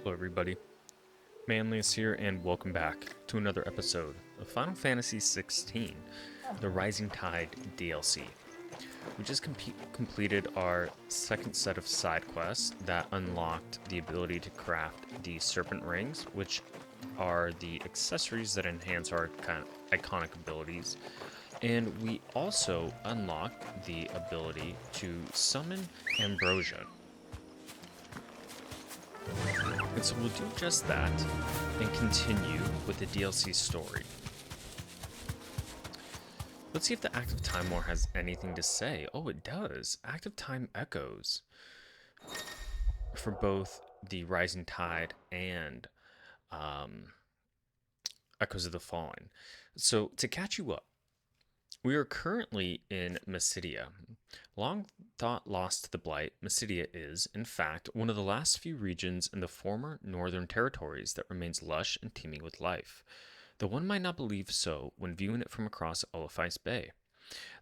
Hello everybody, Manlius here and welcome back to another episode of Final Fantasy XVI, the Rising Tide DLC. We just completed our second set of side quests that unlocked the ability to craft the serpent rings, which are the accessories that enhance our kind of iconic abilities. And we also unlocked the ability to summon ambrosia. And so we'll do just that and continue with the DLC story. Let's see if the Active Time War has anything to say. Oh, it does. Active Time Echoes for both the Rising Tide and Echoes of the Fallen. So to catch you up, we are currently in Mysidia. Long thought lost to the Blight, Mysidia is, in fact, one of the last few regions in the former Northern Territories that remains lush and teeming with life, though one might not believe so when viewing it from across Olaphice Bay.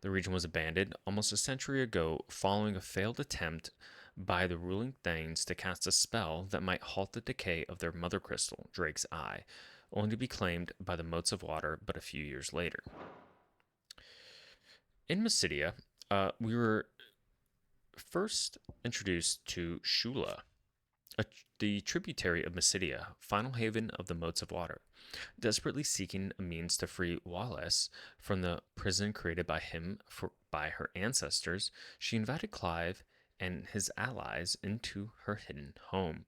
The region was abandoned almost a century ago following a failed attempt by the ruling Thanes to cast a spell that might halt the decay of their mother crystal, Drake's Eye, only to be claimed by the Motes of Water but a few years later. In Mysidia, we were first introduced to Shula, the tributary of Mysidia, final haven of the Motes of Water. Desperately seeking a means to free Wallace from the prison created by him by her ancestors, she invited Clive and his allies into her hidden home.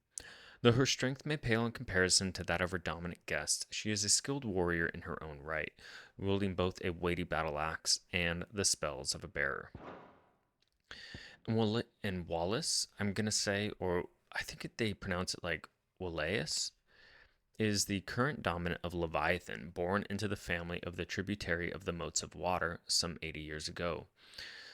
Though her strength may pale in comparison to that of her dominant guest, she is a skilled warrior in her own right, wielding both a weighty battle axe and the spells of a bearer. And Wallace, I'm going to say, or I think they pronounce it like Wallace, is the current dominant of Leviathan, born into the family of the tributary of the Motes of Water some 80 years ago.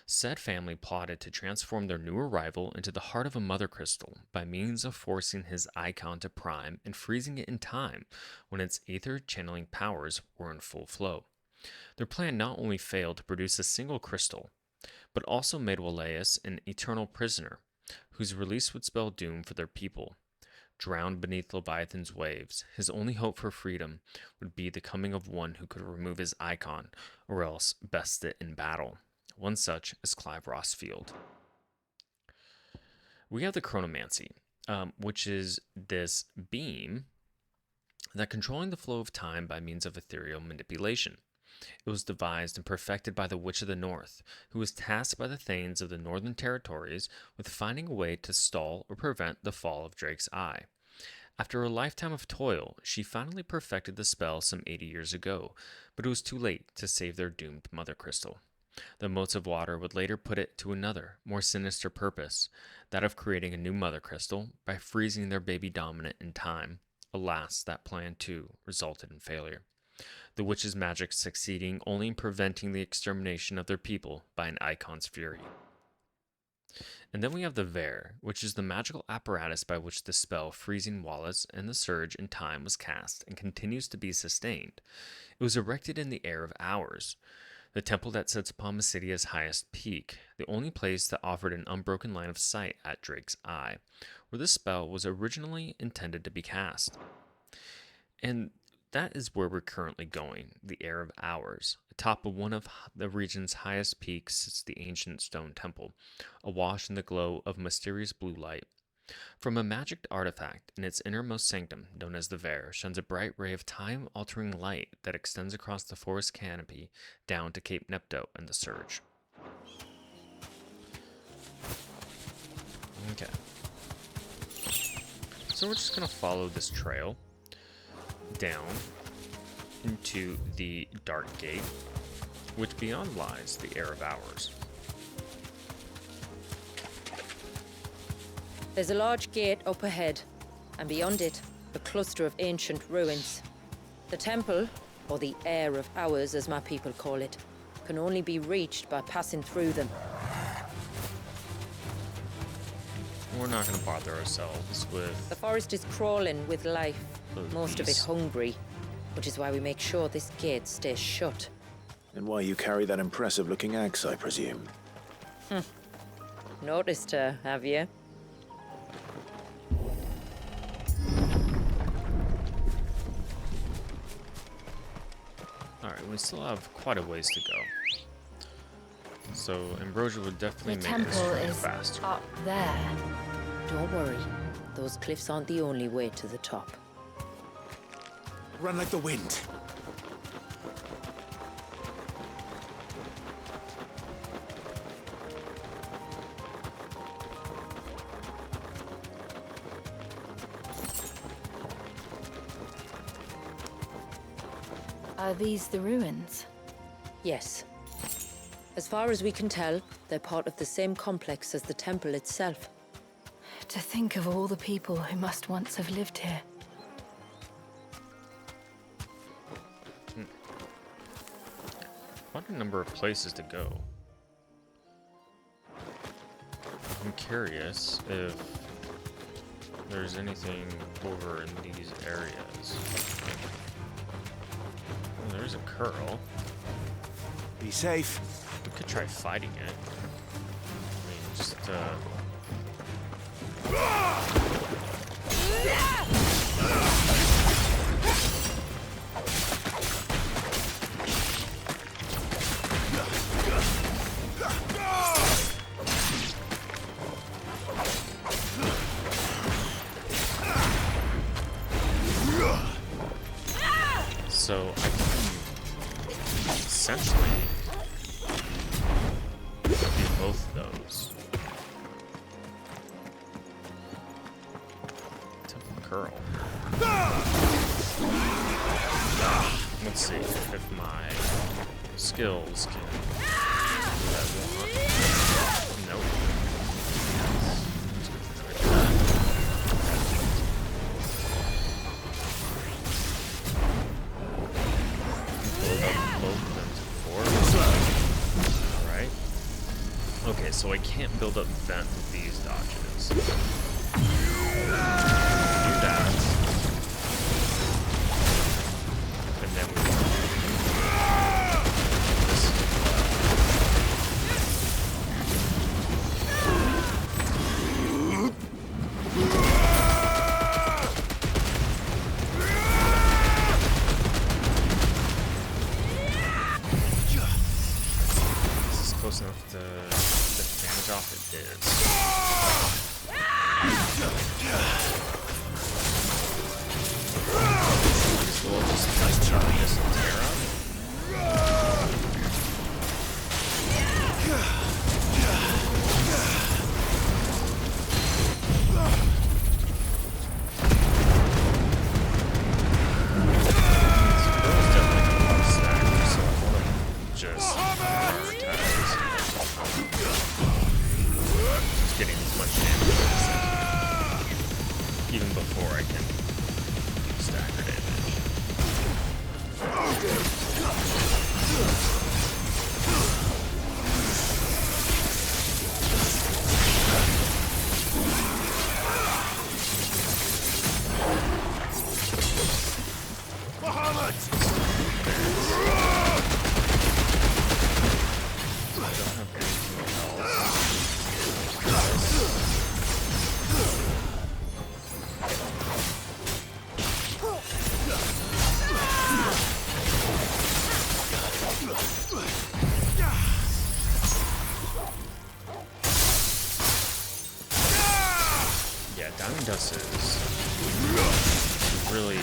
Said family plotted to transform their new arrival into the heart of a mother crystal by means of forcing his Eikon to prime and freezing it in time when its aether channeling powers were in full flow. Their plan not only failed to produce a single crystal, but also made Wallace an eternal prisoner, whose release would spell doom for their people. Drowned beneath Leviathan's waves, his only hope for freedom would be the coming of one who could remove his Eikon, or else best it in battle. One such is Clive Rosfield. We have the chronomancy, which is this beam that controlling the flow of time by means of ethereal manipulation. It was devised and perfected by the Witch of the North, who was tasked by the Thanes of the Northern Territories with finding a way to stall or prevent the fall of Drake's Eye. After a lifetime of toil, she finally perfected the spell some 80 years ago, but it was too late to save their doomed mother crystal. The Motes of Water would later put it to another, more sinister purpose, that of creating a new mother crystal by freezing their baby dominant in time. Alas, that plan too resulted in failure. The witch's magic succeeding only in preventing the extermination of their people by an Eikon's fury. And then we have the Ver, which is the magical apparatus by which the spell freezing Wallace and the surge in time was cast and continues to be sustained. It was erected in the Air of Hours, the temple that sits upon Mysidia's highest peak, the only place that offered an unbroken line of sight at Drake's Eye, where this spell was originally intended to be cast. And that is where we're currently going, the Air of Hours. Atop of one of the region's highest peaks sits the ancient stone temple, awash in the glow of mysterious blue light. From a magic artifact in its innermost sanctum, known as the Ver, shines a bright ray of time-altering light that extends across the forest canopy down to Cape Nepto and the Surge. Okay. So we're just going to follow this trail down into the Dark Gate, which beyond lies the Air of Hours. There's a large gate up ahead, and beyond it, a cluster of ancient ruins. The temple, or the Air of Hours as my people call it, can only be reached by passing through them. We're not going to bother ourselves with... The forest is crawling with life, most of it beast. hungry, which is why we make sure this gate stays shut. And why you carry that impressive-looking axe, I presume. Noticed her, have you? we still have quite a ways to go. So ambrosia would definitely The make this temple trek is faster. up there. Don't worry. Those cliffs aren't the only way to the top. Run like the wind. Are these the ruins? Yes. As far as we can tell, they're part of the same complex as the temple itself. To think of all the people who must once have lived here. Quite a number of places to go. I'm curious if there's anything over in these areas. Oh, there's a curl. Be safe. We could try fighting it. I mean, just so I can essentially do both of those. Temple curl. Let's see if my skills can do that one. Nope. Let's try that. Build up both of them to 4. Alright. Okay, so I can't build up vent with these dodges. Do that. And then we can do this as well. This is close enough to get damage off. It is. So we'll just nice try this Terra. Just prioritize. Just getting as much damage as I can, even before I can stack her damage. I don't have anything else. Yeah, Diamond Dust is really, really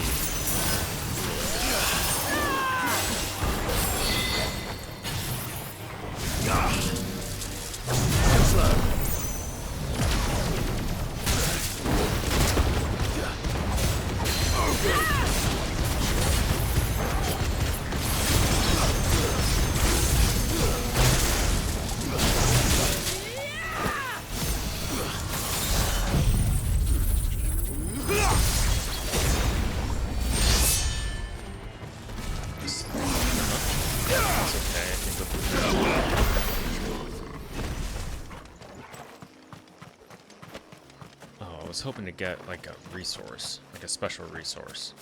That's okay, I think we'll do that. Oh, I was hoping to get like a resource, like a special resource.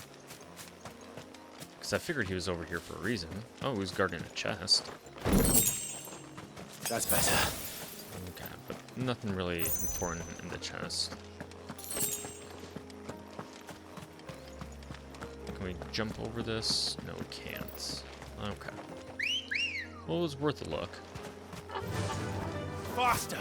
Because I figured he was over here for a reason. Oh, he was guarding a chest. That's better. Okay, but nothing really important in the chest. Can we jump over this? No, we can't. Okay. Well, it was worth a look. Faster!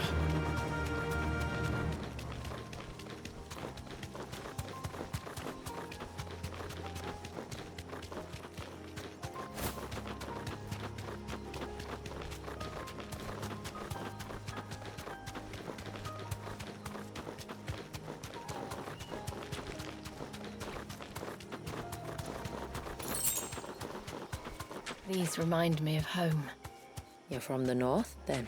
These remind me of home. You're from the north, then?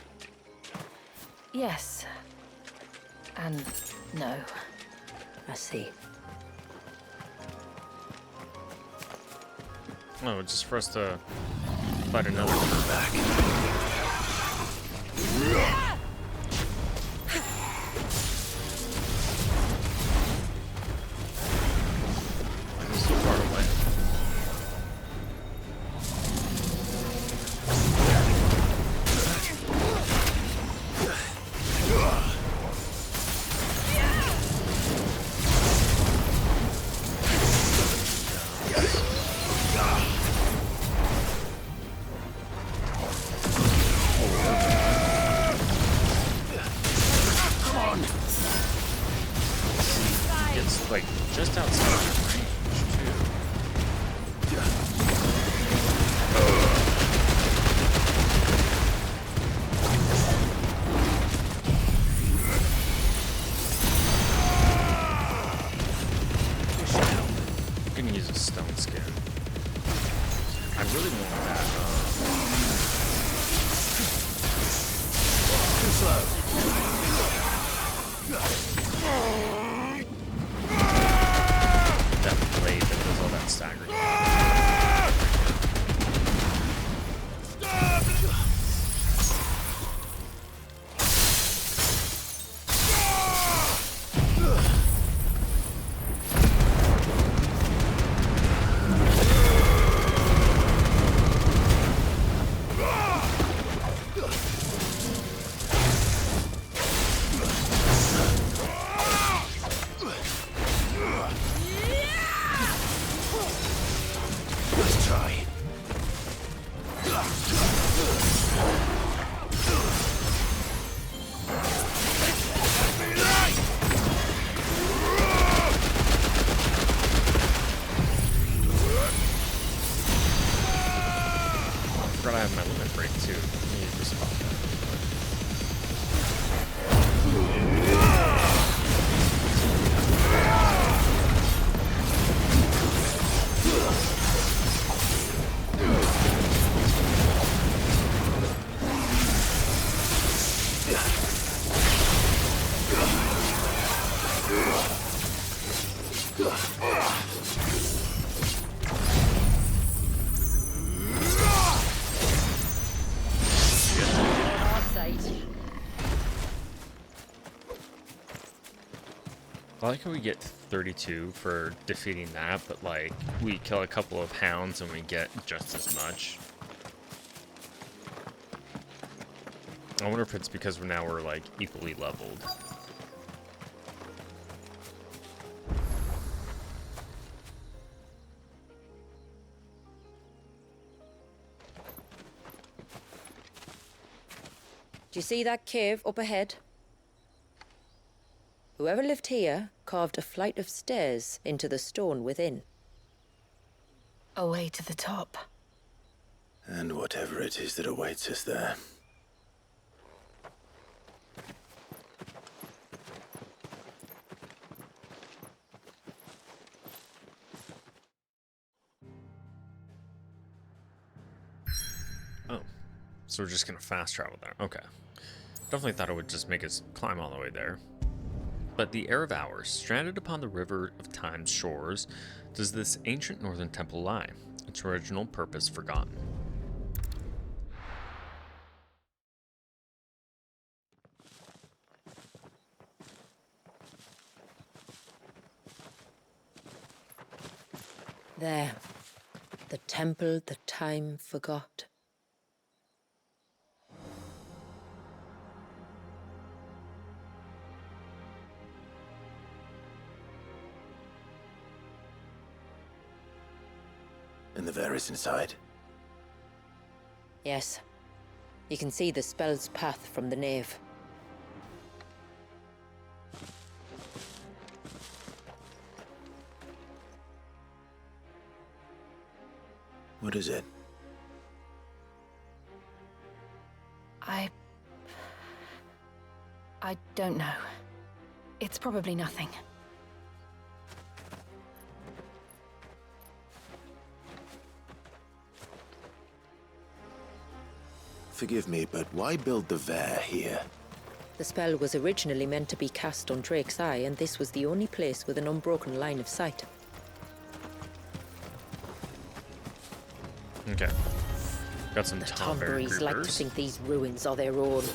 Yes. And no. I see. Oh, just for us to fight another one back. I'm so far away. It's like just outside of range, too. I'm gonna use a stone skin. I really want that. Too slow. That blade that does all that staggering. Let's try. I forgot I have my limit break too. I need to spot that. I like how we get 32 for defeating that, but like we kill a couple of hounds and we get just as much. I wonder if it's because we're like equally leveled. Do you see that cave up ahead? Whoever lived here carved a flight of stairs into the stone within. A way to the top. And whatever it is that awaits us there. Oh, so we're just gonna fast travel there. Okay. Definitely thought it would just make us climb all the way there. But the Heir of Hours, stranded upon the river of time's shores, does this ancient northern temple lie, its original purpose forgotten. There. The temple that time forgot. And the Varys inside. Yes. You can see the spell's path from the nave. What is it? I don't know. It's probably nothing. Forgive me, but why build the Vare here? The spell was originally meant to be cast on Drake's Eye, and this was the only place with an unbroken line of sight. Okay. Got some The Tomberry Tomberries like to groupers. think these ruins are their own.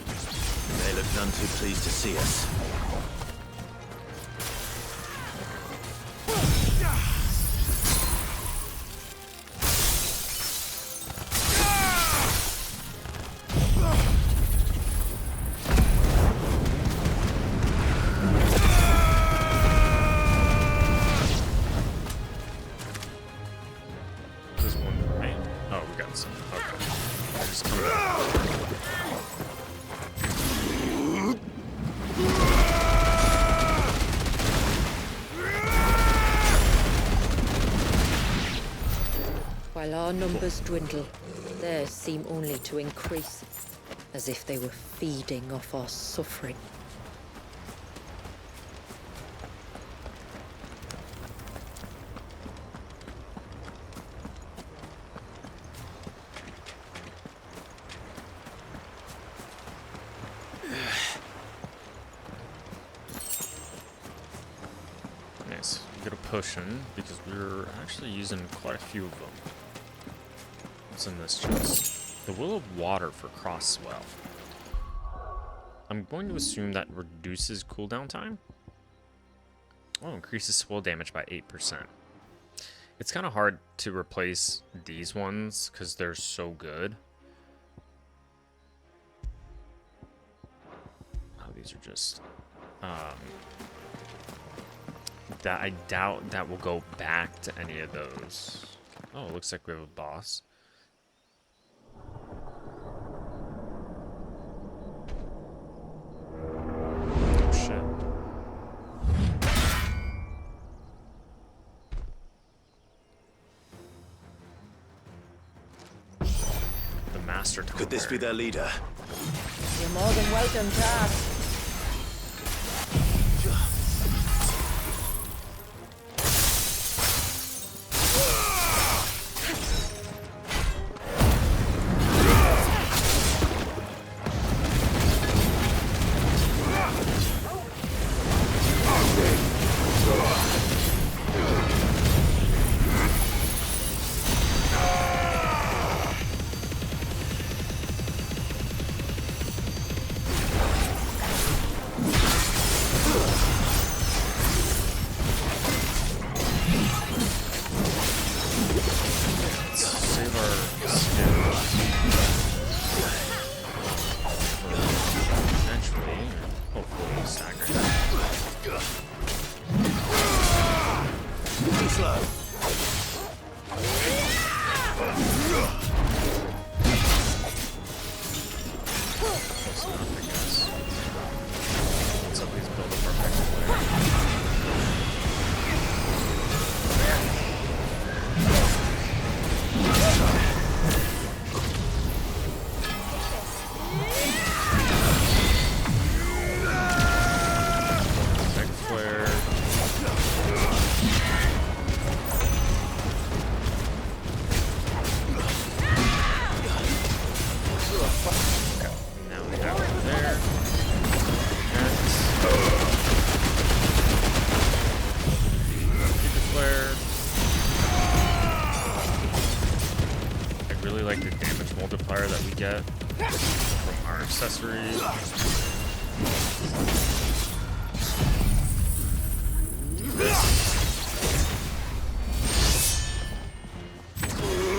They look none too pleased to see us. There's one right. Oh, we got some. Okay. They're just coming up. While our numbers dwindle, theirs seem only to increase, as if they were feeding off our suffering. Nice. Get a potion because we're actually using quite a few of them. What's in this chest? The Will of Water for cross swell. I'm going to assume that reduces cooldown time. Oh, increases swell damage by 8%. It's kind of hard to replace these ones because they're so good. Oh, these are just that I doubt that will go back to any of those. Oh, it looks like we have a boss. Oh shit. The Master Tomber. Could this be their leader? You're more than welcome to ask. Save our skills. Eventually, hopefully, stagger. Too slow. Close enough, I guess. Let's at least build up our player. Tech flare. Okay, now we have it there. Next. Keep the flare. I really like the damage multiplier that we get from our accessories. Do this.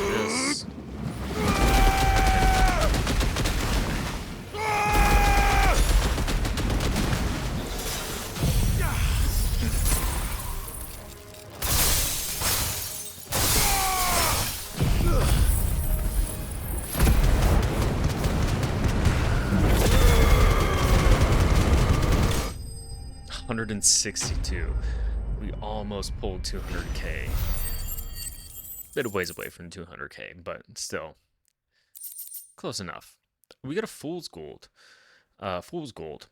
This. been 62. We almost pulled 200k. Bit of ways away from 200k, but still close enough. We got a fool's gold. Fool's gold.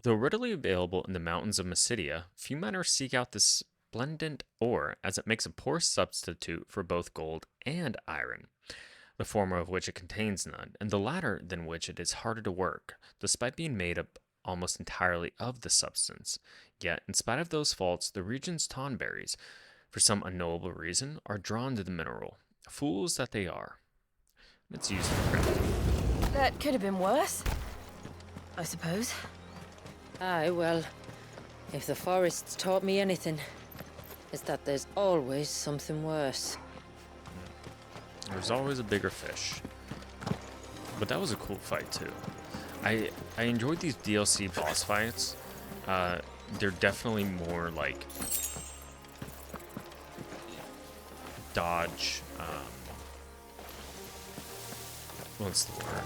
Though readily available in the mountains of Mysidia, few miners seek out this splendid ore, as it makes a poor substitute for both gold and iron, the former of which it contains none, and the latter than which it is harder to work, despite being made up almost entirely of the substance. Yet, in spite of those faults, the region's tonberries, for some unknowable reason, are drawn to the mineral. Fools that they are. It's used for crafting. That could have been worse, I suppose. Aye, well, if the forest's taught me anything, it's that there's always something worse. There's always a bigger fish. But that was a cool fight, too. I enjoyed these DLC boss fights. They're definitely more like dodge. What's the word?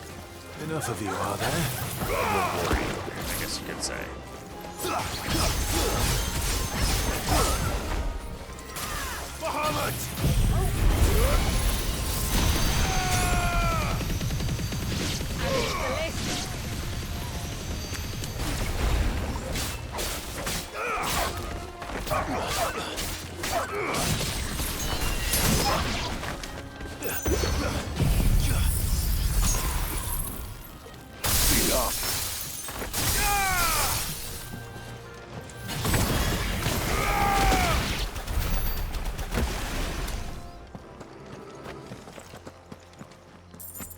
Enough of you, are there? Rewarding, I guess you could say. Bahamut! Beat up.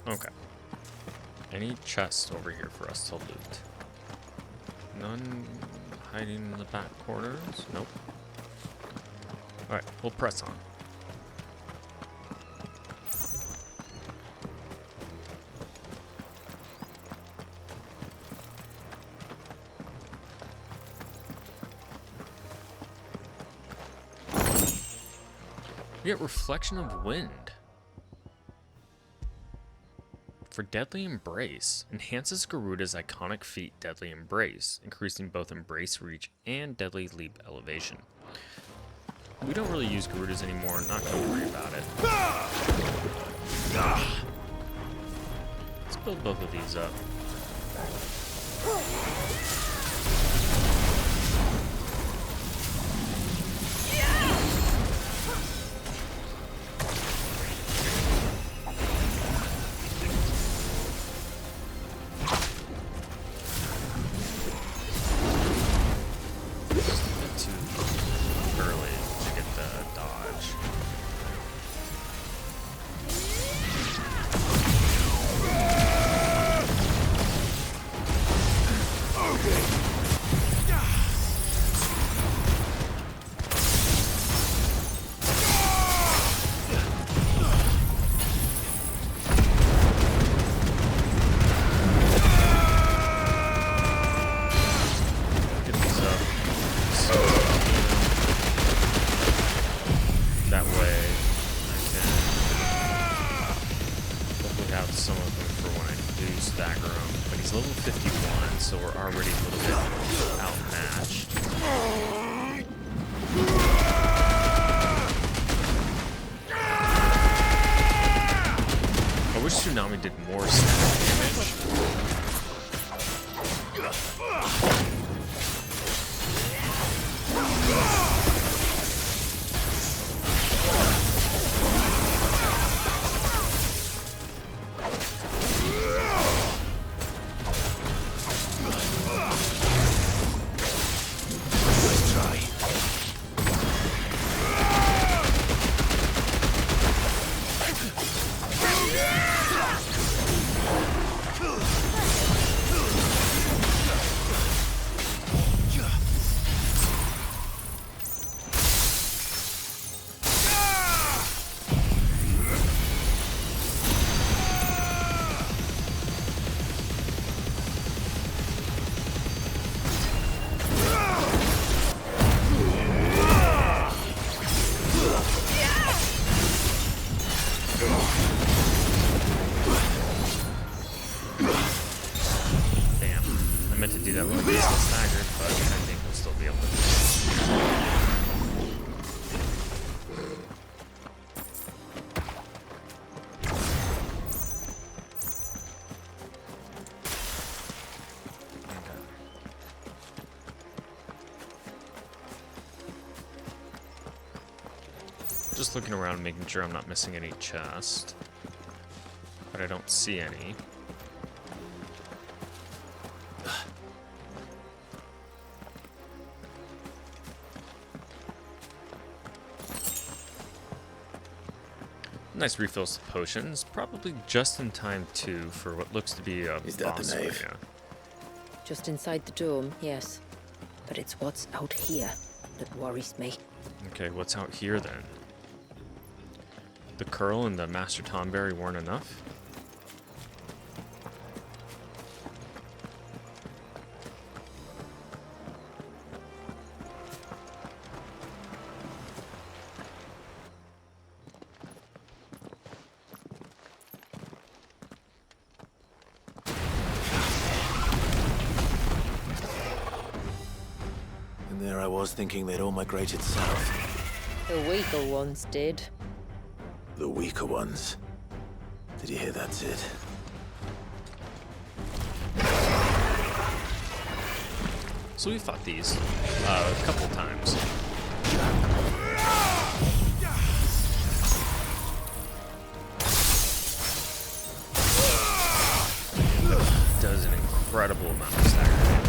Okay. Any chest over here for us to loot? None hiding in the back corners? Nope. Alright, we'll press on. We get Reflection of Wind. For Deadly Embrace, enhances Garuda's iconic feat Deadly Embrace, increasing both Embrace reach and Deadly Leap elevation. We don't really use Garudas anymore, not gonna worry about it. Let's build both of these up. Just looking around, making sure I'm not missing any chests. But I don't see any. Nice refills of potions. Probably just in time, too, for what looks to be a Is that boss the nave? area. Just inside the dome, yes. But it's what's out here that worries me. Okay, what's out here then? The curl and the Master Tomberry weren't enough? And there I was thinking they'd all migrated south. The weaker ones did. The weaker ones. Did you hear that, Sid? So we fought these a couple times. That does an incredible amount of stagger damage.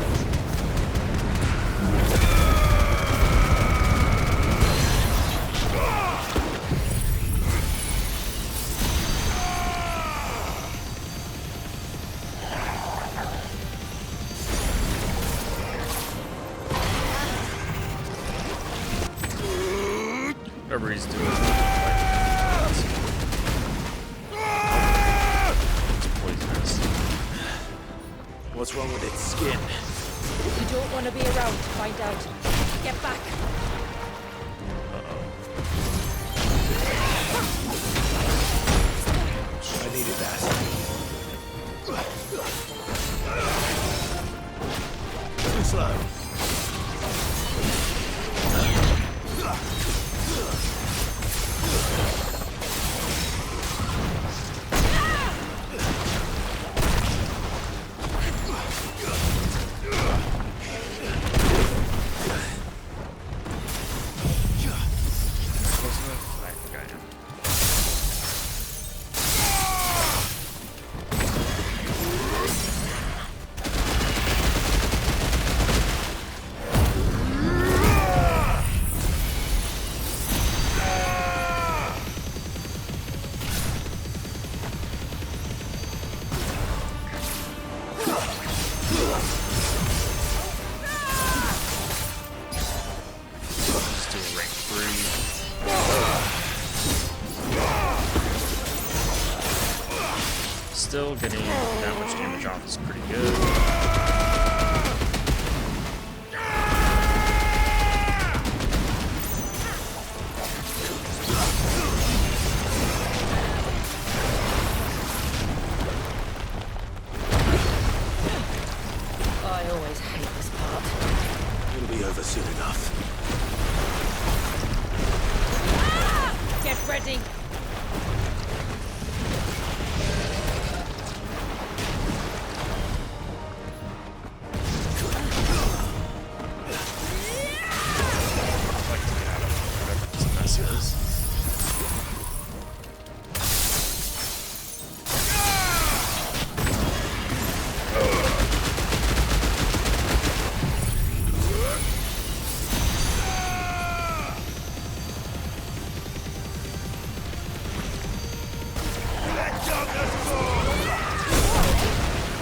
Whatever he's doing. It's poisonous. What's wrong with its skin? You don't want to be around to find out. Get back. I needed that. Too slow. Still getting that much damage off is pretty good. I always hate this part. It'll be over soon enough. Get ready. I'd like to get out of whatever this mess is.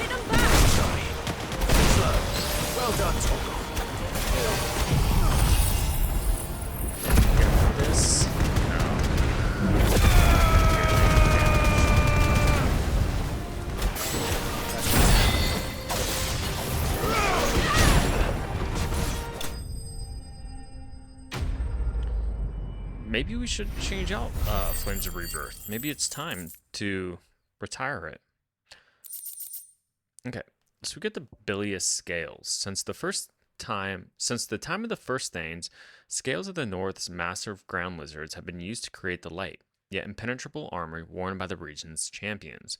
Hit 'em back. Well done, Toggle. Get this. No. Maybe we should change out Flames of Rebirth. Maybe it's time to retire it. Okay, so we get the bilious scales. Since the time of the first Thanes, scales of the North's massive ground lizards have been used to create the light, yet impenetrable armor worn by the region's champions.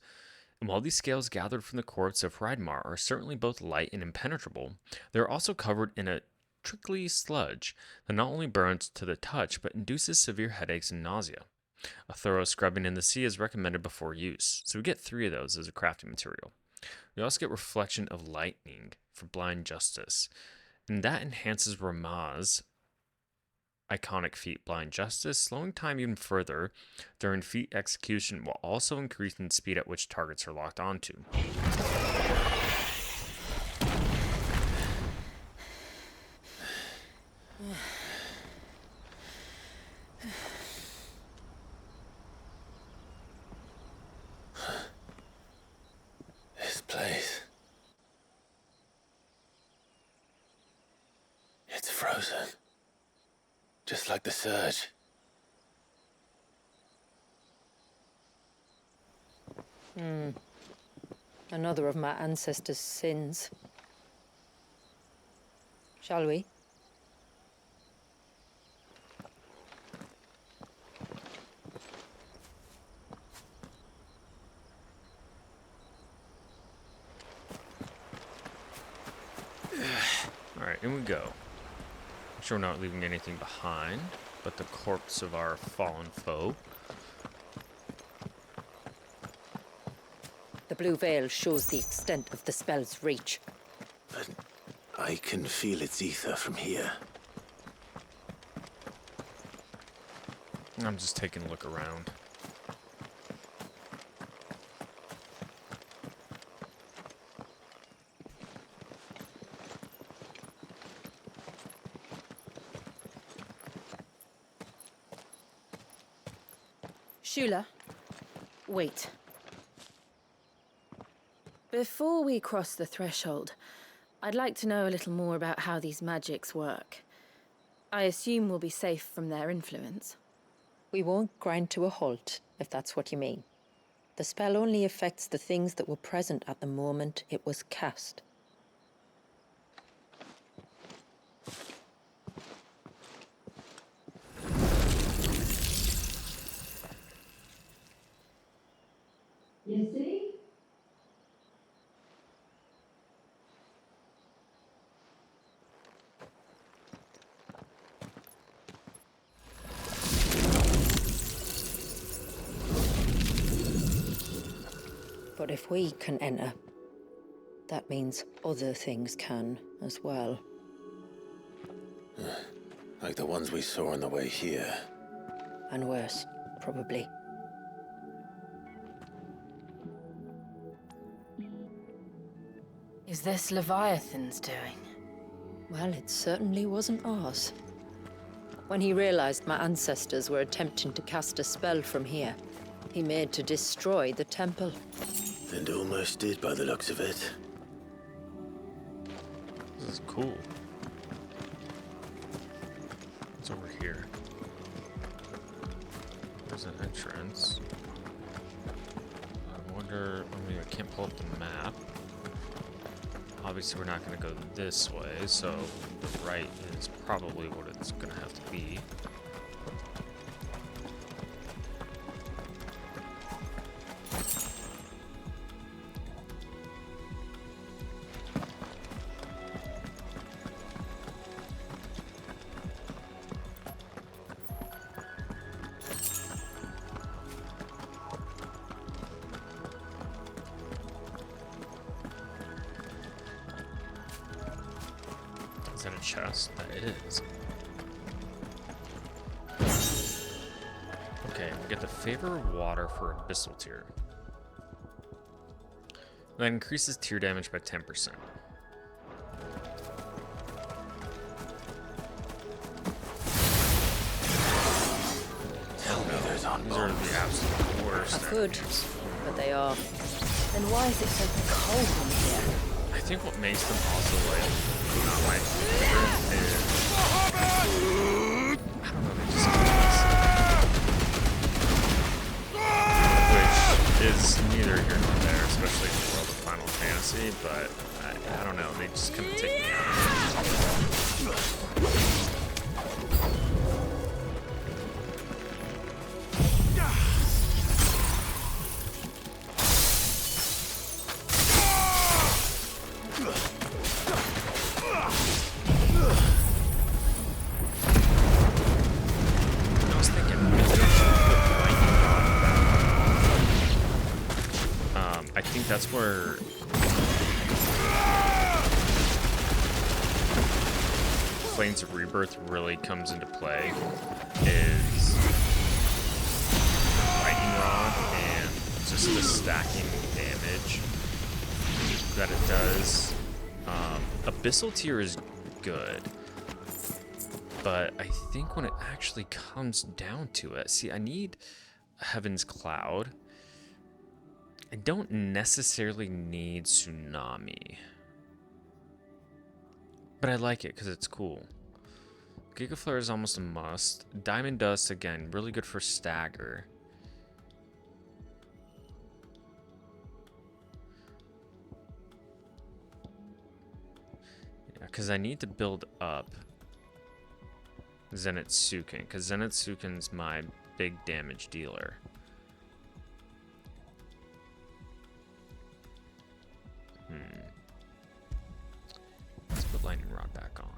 And while these scales gathered from the corpse of Hreidmar are certainly both light and impenetrable, they are also covered in a trickly sludge that not only burns to the touch but induces severe headaches and nausea. A thorough scrubbing in the sea is recommended before use, so we get 3 of those as a crafting material. We also get Reflection of Lightning for Blind Justice, and that enhances Ramah's iconic feat Blind Justice, slowing time even further during feat execution while also increasing the speed at which targets are locked onto. This place. It's frozen. Just like the surge. Another of my ancestors' sins. Shall we? Alright, in we go. I'm sure we're not leaving anything behind but the corpse of our fallen foe. The blue veil shows the extent of the spell's reach. But I can feel its ether from here. I'm just taking a look around. Shula, wait. Before we cross the threshold, I'd like to know a little more about how these magics work. I assume we'll be safe from their influence. We won't grind to a halt, if that's what you mean. The spell only affects the things that were present at the moment it was cast. You see? But if we can enter, that means other things can as well. Like the ones we saw on the way here. And worse, probably. Is this Leviathan's doing? Well, it certainly wasn't ours. When he realized my ancestors were attempting to cast a spell from here, he made to destroy the temple. And almost did by the looks of it. This is cool. What's over here? There's an entrance. I wonder, I mean, I can't pull up the map. Obviously, we're not going to go this way, so the right is probably what it's going to have to be. Is that a chest? That it is. Okay, we get the favor of water for abyssal tier. That increases tier damage by 10%. Tell me there's on These are the absolute worst. I could, enemies. but they are. Then why is it so cold in here? I think what makes them also like not my favorite is I don't know, they just which is neither here nor there, especially in the world of Final Fantasy, but I don't know, they just kind of take me out. that's where Flames of Rebirth really comes into play, is Lightning Rod and just the stacking damage that it does. Abyssal Tier is good, but I think when it actually comes down to it, see, I need Heaven's Cloud. I don't necessarily need Tsunami, but I like it because it's cool. Giga Flare is almost a must. Diamond Dust, again, really good for stagger. Yeah, because I need to build up Zenitsuken, because Zenitsuken's my big damage dealer. Let's put Lightning Rod back on.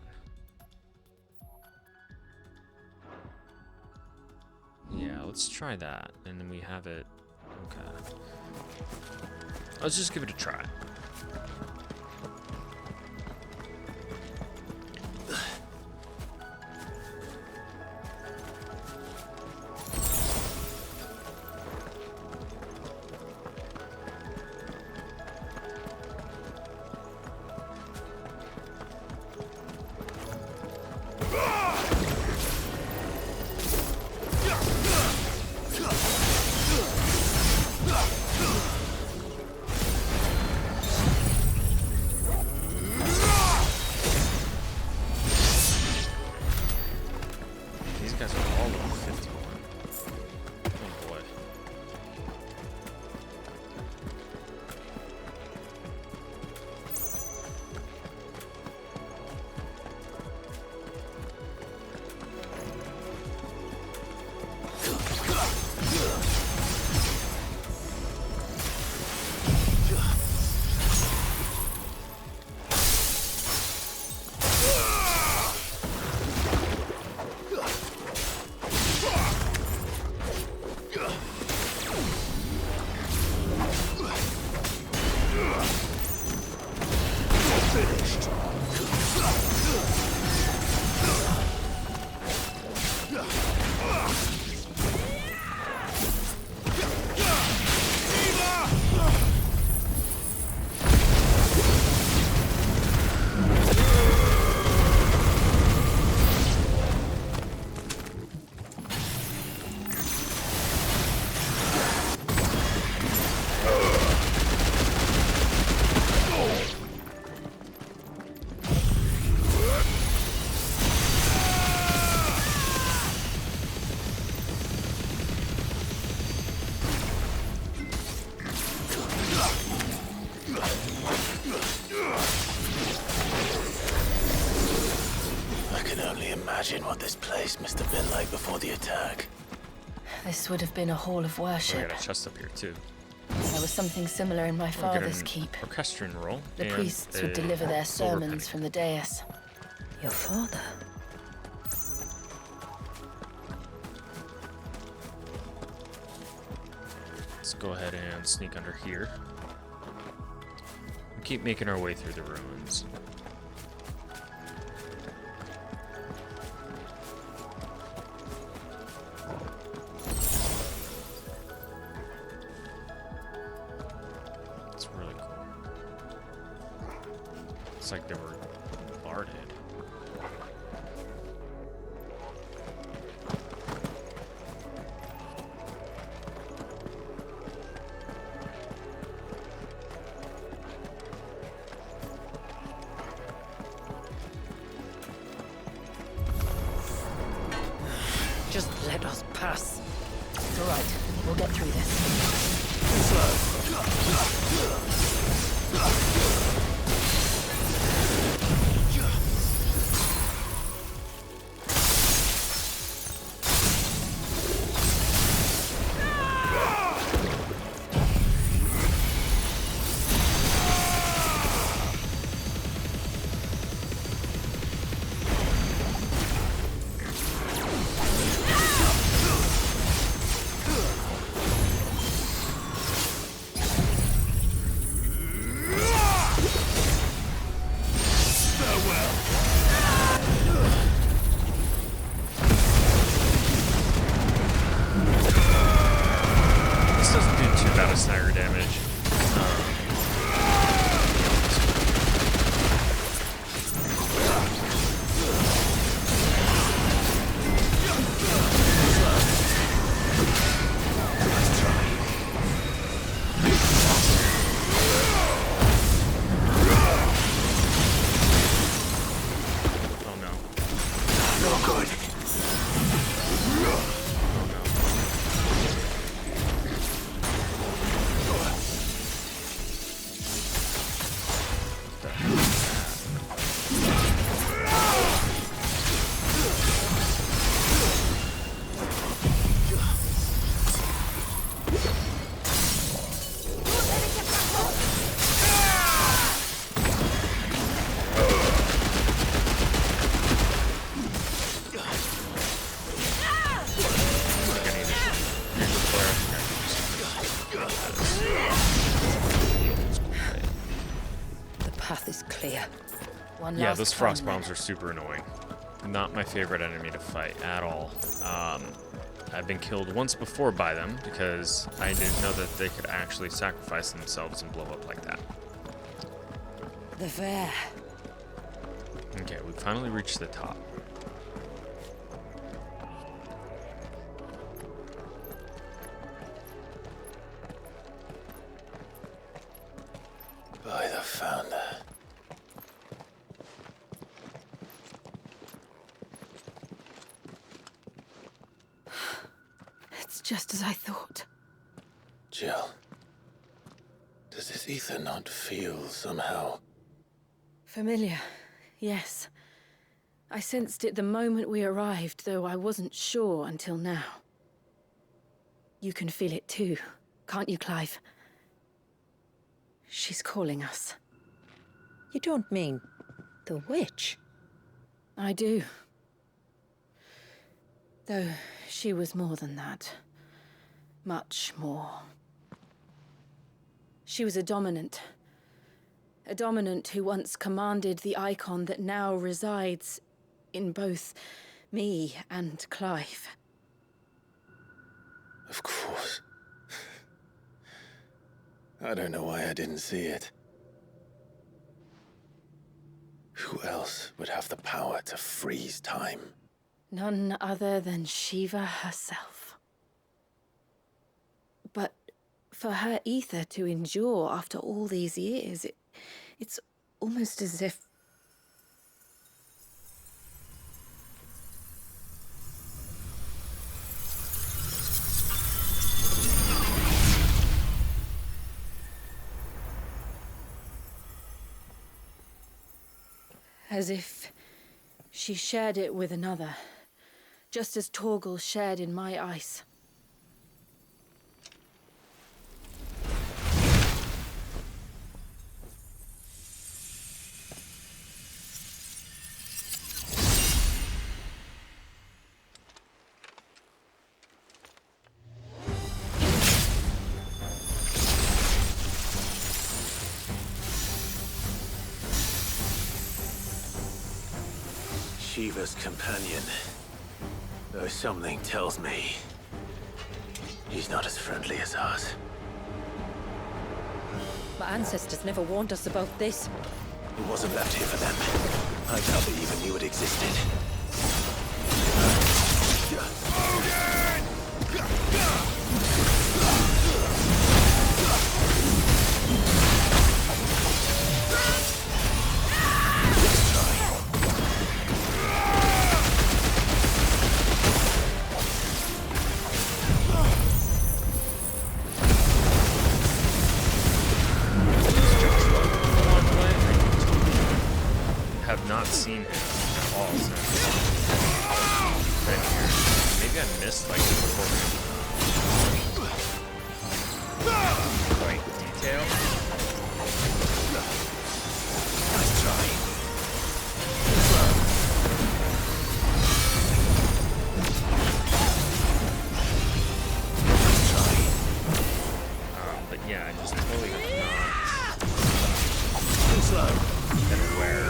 Yeah, let's try that, and then we have it. Okay. Let's just give it a try. Imagine what this place must have been like before the attack. This would have been a hall of Oh, I worship. got a chest up here too. There was something similar in my We'll get father's an keep. orchestrion roll. The and priests would a deliver their silver sermons penny. from the dais. Your father? Let's go ahead and sneak under here. We keep making our way through the ruins. It's really cool. It's like they were barded. Just let us pass. It's all right. We'll get through this. of stagger damage. Yeah, those frost bombs are super annoying. Not my favorite enemy to fight at all. I've been killed once before by them because I didn't know that they could actually sacrifice themselves and blow up like that. The fair. Okay, we finally reached the top. By the founder. Just as I thought. Jill, does this ether not feel somehow familiar? Yes. I sensed it the moment we arrived, though I wasn't sure until now. You can feel it too, can't you, Clive? She's calling us. You don't mean the witch? I do. Though she was more than that. Much more. She was a dominant. A dominant who once commanded the Eikon that now resides in both me and Clive. Of course. I don't know why I didn't see it. Who else would have the power to freeze time? None other than Shiva herself. But for her ether to endure after all these years, it's almost as if... as if she shared it with another, just as Torgal shared in my ice. Shiva's companion. Though something tells me he's not as friendly as ours. My ancestors never warned us about this. It wasn't left here for them. I doubt they even knew it existed. Have not seen him at all since I've been here. Maybe I missed like the recording. Like detail. Nice try. But yeah, I just totally have Too slow. not been aware.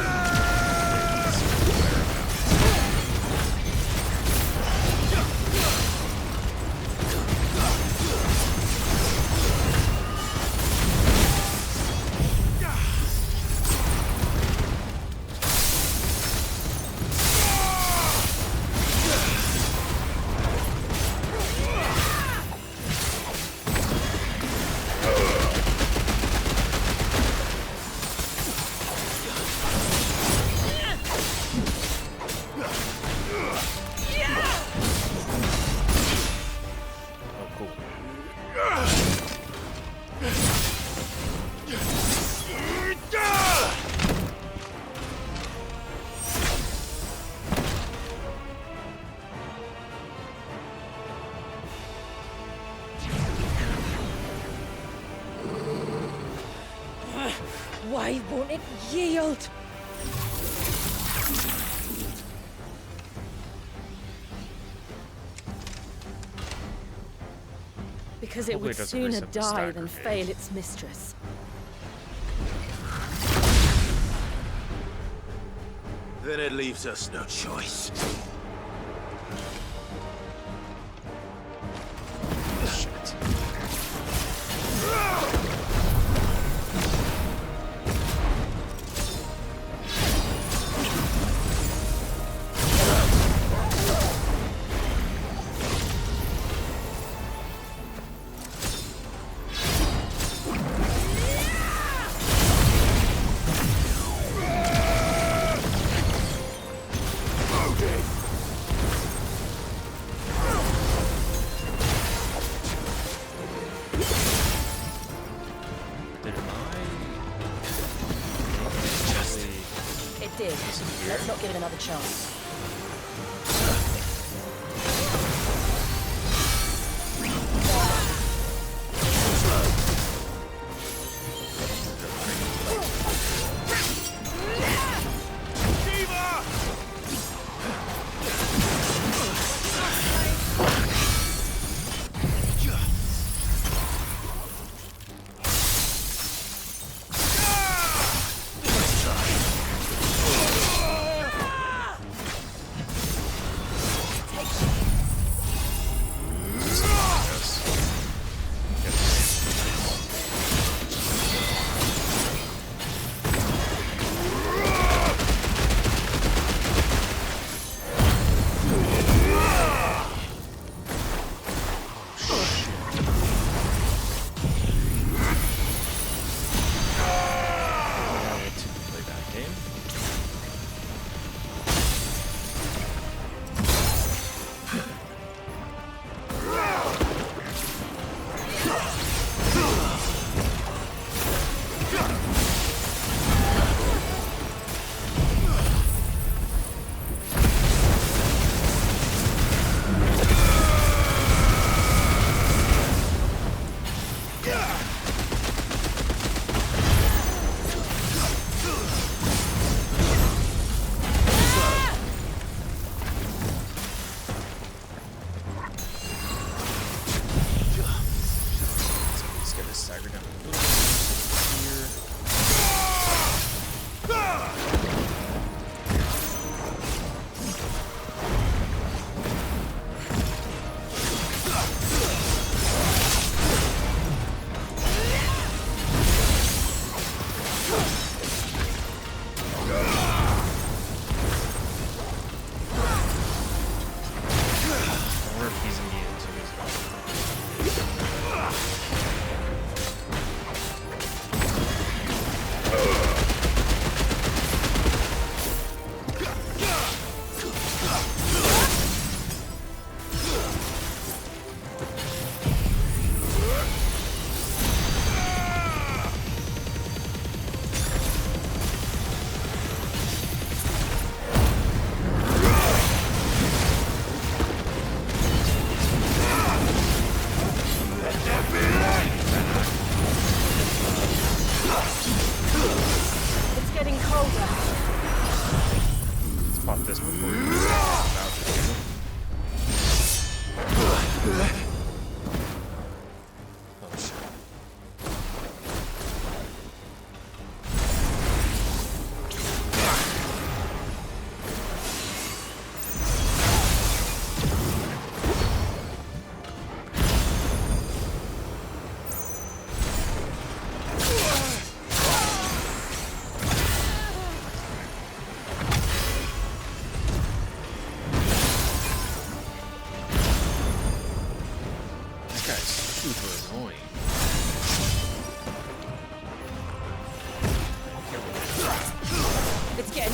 Why won't it yield? Because it Hopefully would it doesn't sooner reset the die stack than grenade. fail its mistress. Then it leaves us no choice. Shit. Did It did. Let's not give it another chance.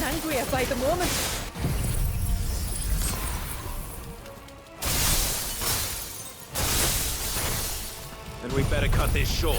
Angrier by the moment. Then we better cut this short.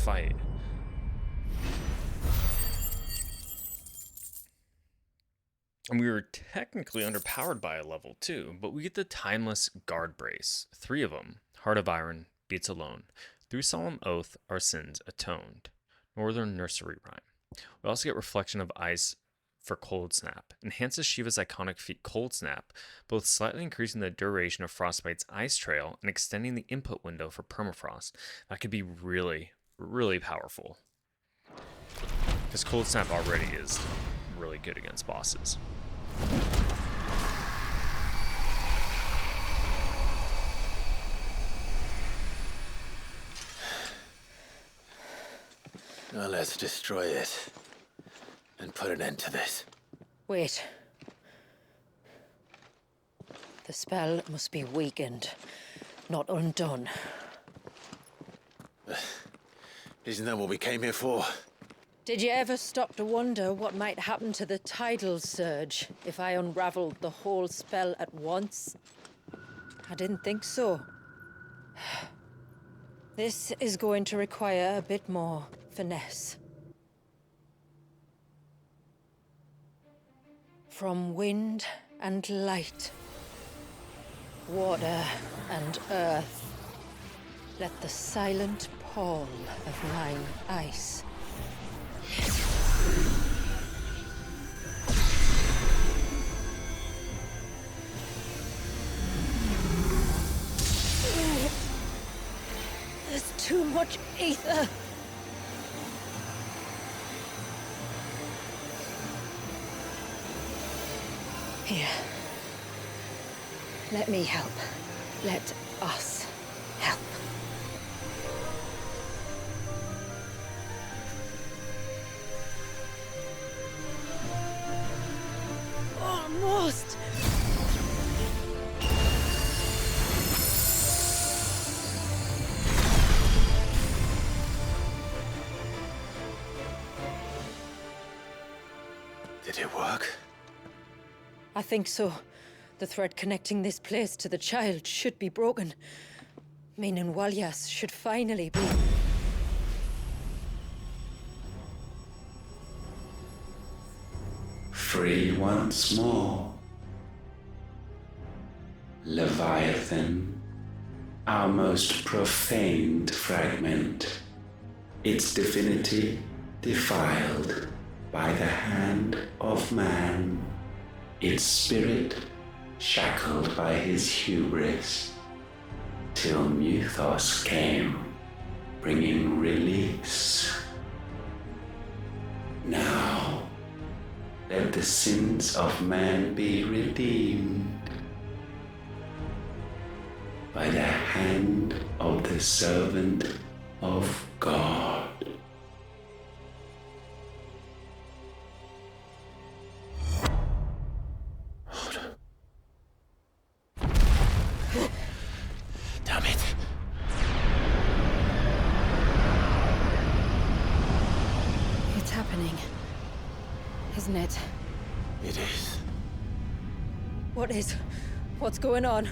fight. And we were technically underpowered by a level 2, but we get the timeless guard brace. 3 of them. Heart of Iron, beats alone. Through solemn oath, our sins atoned. Northern nursery rhyme. We also get reflection of ice for cold snap. Enhances Shiva's iconic feat cold snap, both slightly increasing the duration of Frostbite's ice trail and extending the input window for permafrost. That could be really, really powerful. Because cold snap already is really good against bosses. Now let's destroy it and put an end to this. Wait. The spell must be weakened, not undone. Isn't that what we came here for? Did you ever stop to wonder what might happen to the tidal surge if I unraveled the whole spell at once? I didn't think so. This is going to require a bit more finesse. From wind and light, water and earth, let the silent pall of mine ice there's too much ether. Here. Let me help. Let us help. Almost! Did it work? I think so. The thread connecting this place to the child should be broken. Meaning Walyas should finally be... free once more. Leviathan, our most profaned fragment, its divinity defiled by the hand of man, its spirit shackled by his hubris, till Muthos came, bringing release. Now, let the sins of man be redeemed by the hand of the servant of God. Damn it. It's happening, isn't it? It is. What is? What's going on?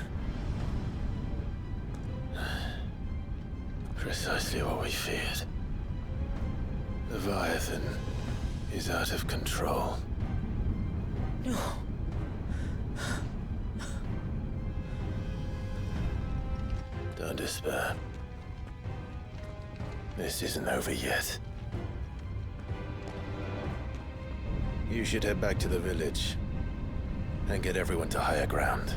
Precisely what we feared. Leviathan is out of control. No. Don't despair. This isn't over yet. You should head back to the village and get everyone to higher ground.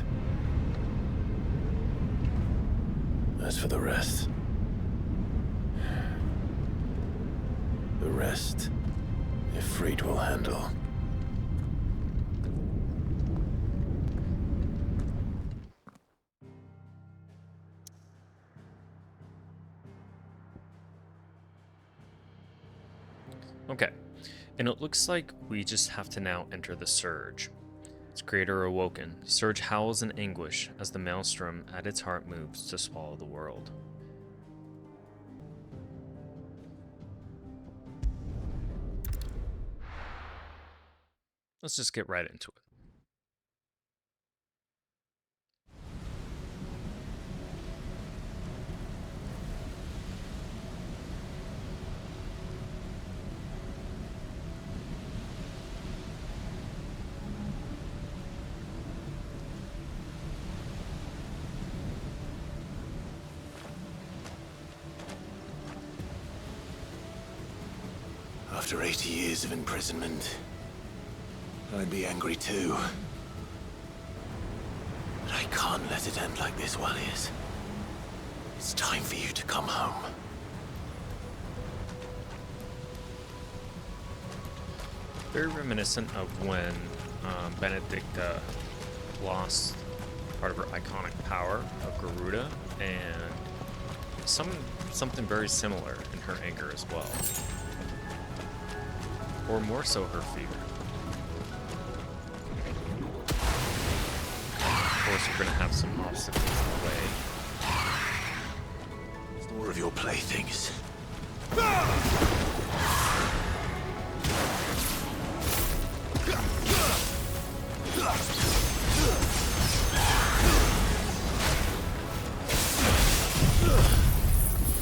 As for the rest, Ifrit will handle. Okay, and it looks like we just have to now enter the Surge. Its creator awoken. Surge howls in anguish as the maelstrom at its heart moves to swallow the world. Let's just get right into it. After 80 years of imprisonment, I'd be angry too. But I can't let it end like this, Wallius. It's time for you to come home. Very reminiscent of when Benedicta lost part of her iconic power of Garuda, and something very similar in her anger as well. Or more so her fear. Of course, you're gonna have some obstacles in the way. More of your playthings.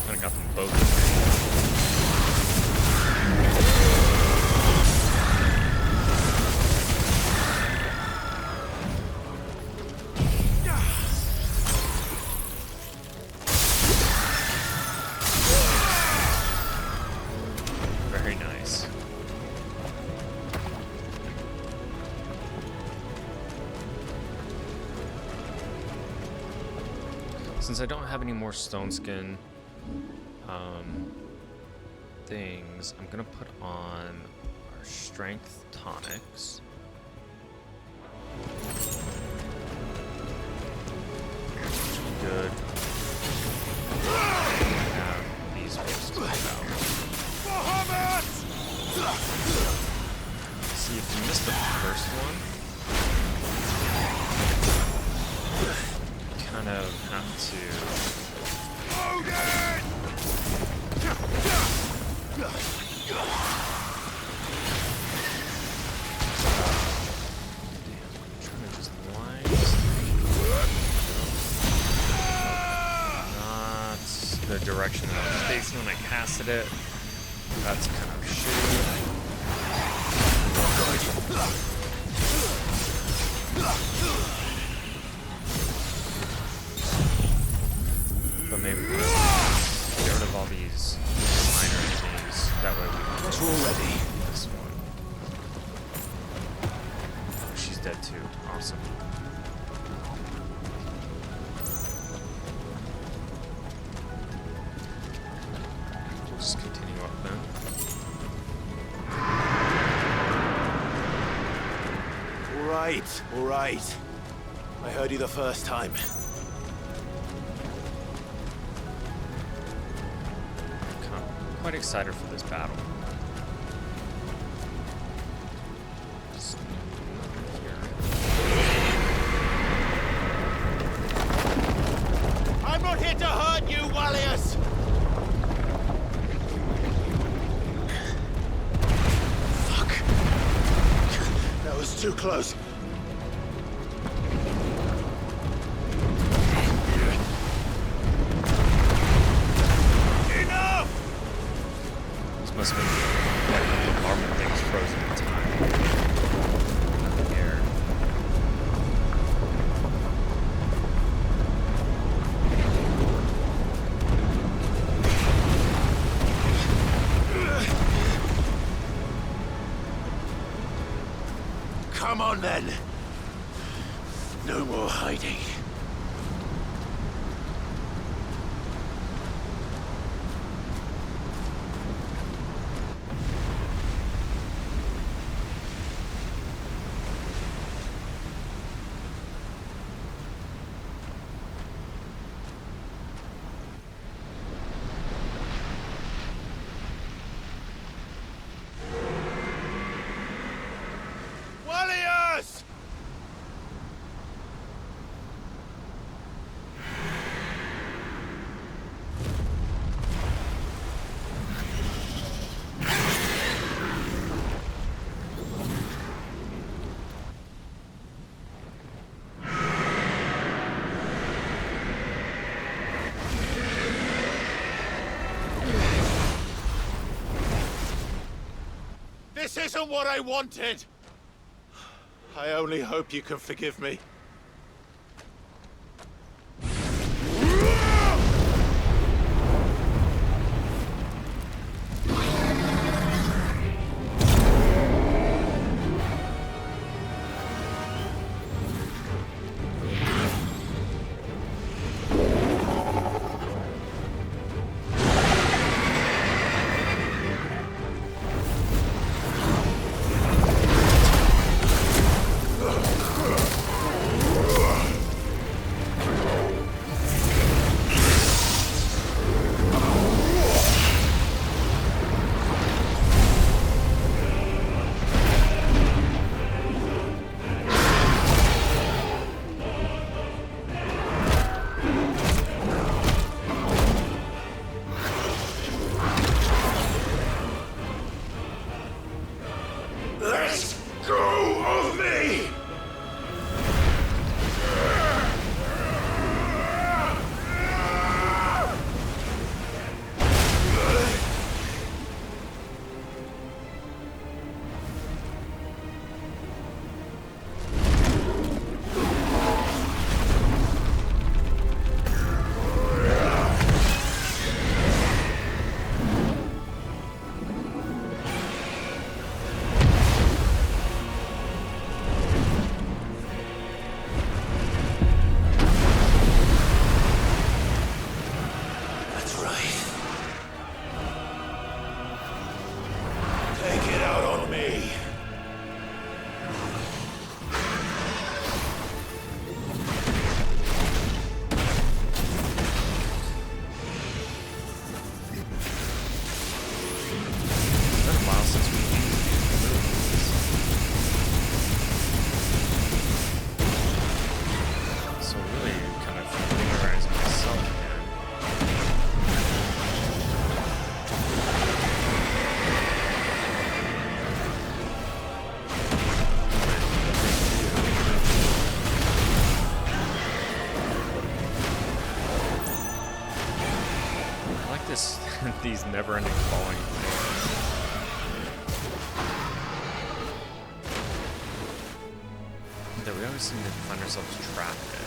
Kinda got them both. Very nice. Since I don't have any more stone skin things, I'm gonna put on our strength tonics. Which will be good. Have these ones to out. See, if you missed the first one, you kind of have to. Damn, I'm trying to just line this thing. Not the direction that I was facing when I casted it. That's kind of shitty. But maybe we'll get rid of all these minor things. That way we can It's already. this one. Oh, she's dead too. Awesome. We'll just continue up then. All right. I heard you the first time. Quite excited for this battle. Just here. I'm not here to hurt you, Wallius! Fuck. That was too close. Must have been like the bombardment things frozen in time. Air. Come on then. No more hiding. Wallius! This isn't what I wanted! I only hope you can forgive me. never-ending falling thing. That we always seem to find ourselves trapped in.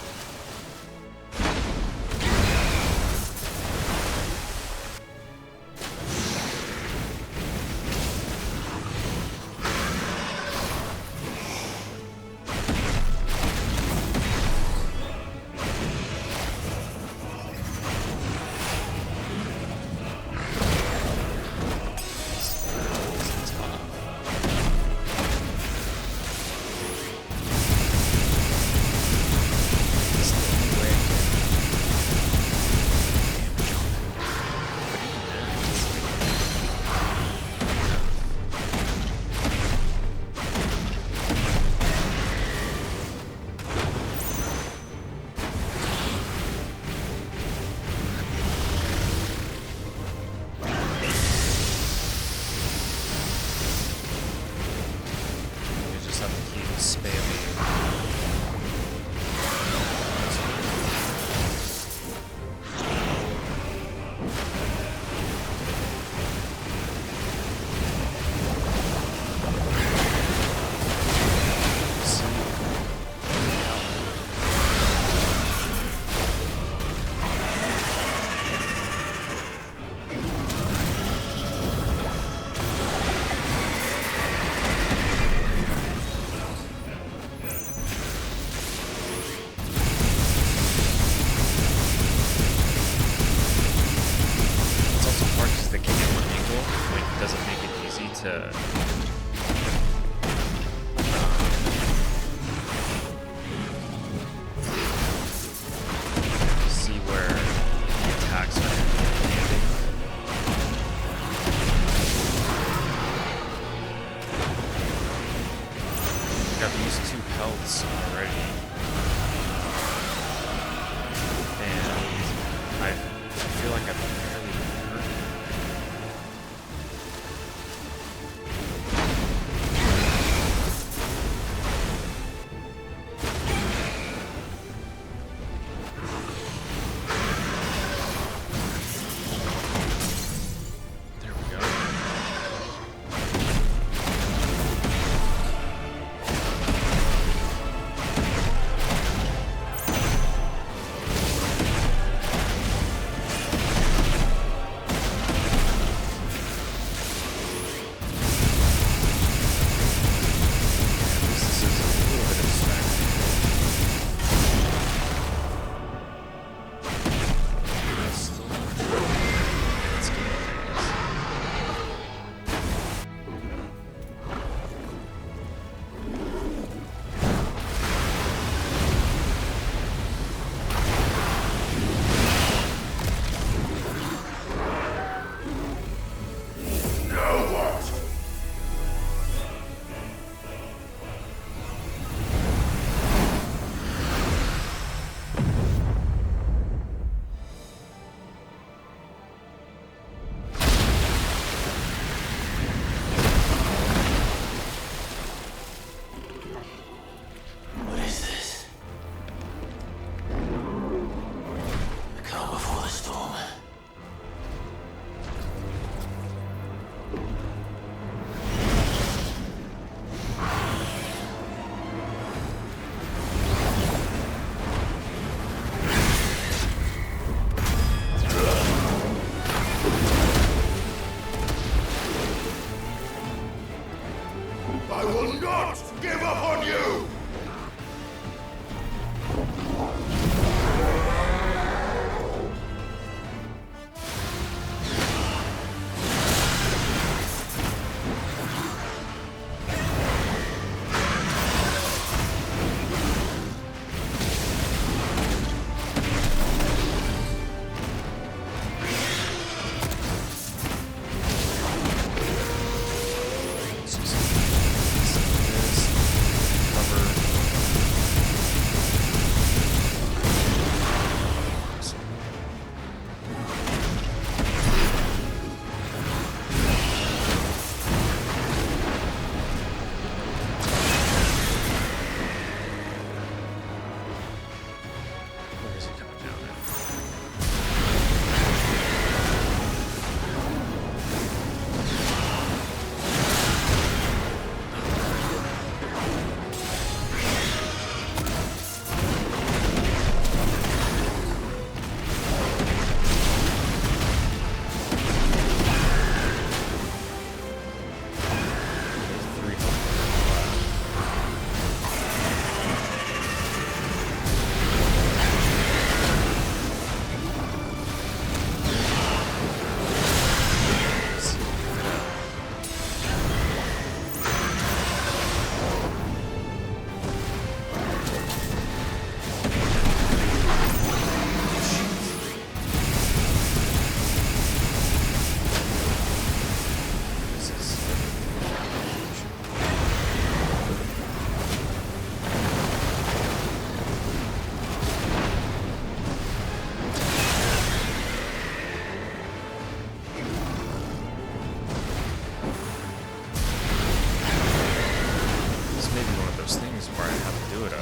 where I have to do it at.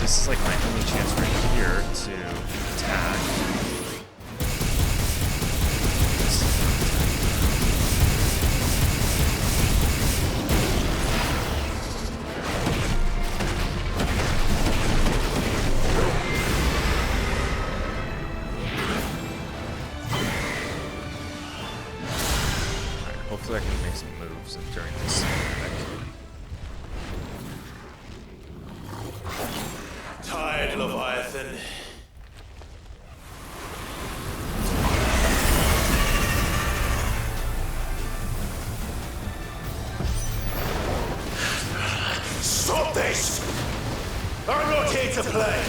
This is like my only chance right here to attack. Alright, hopefully I can make some moves during this activity. Tired, Leviathan. Stop this! I'm not here to play!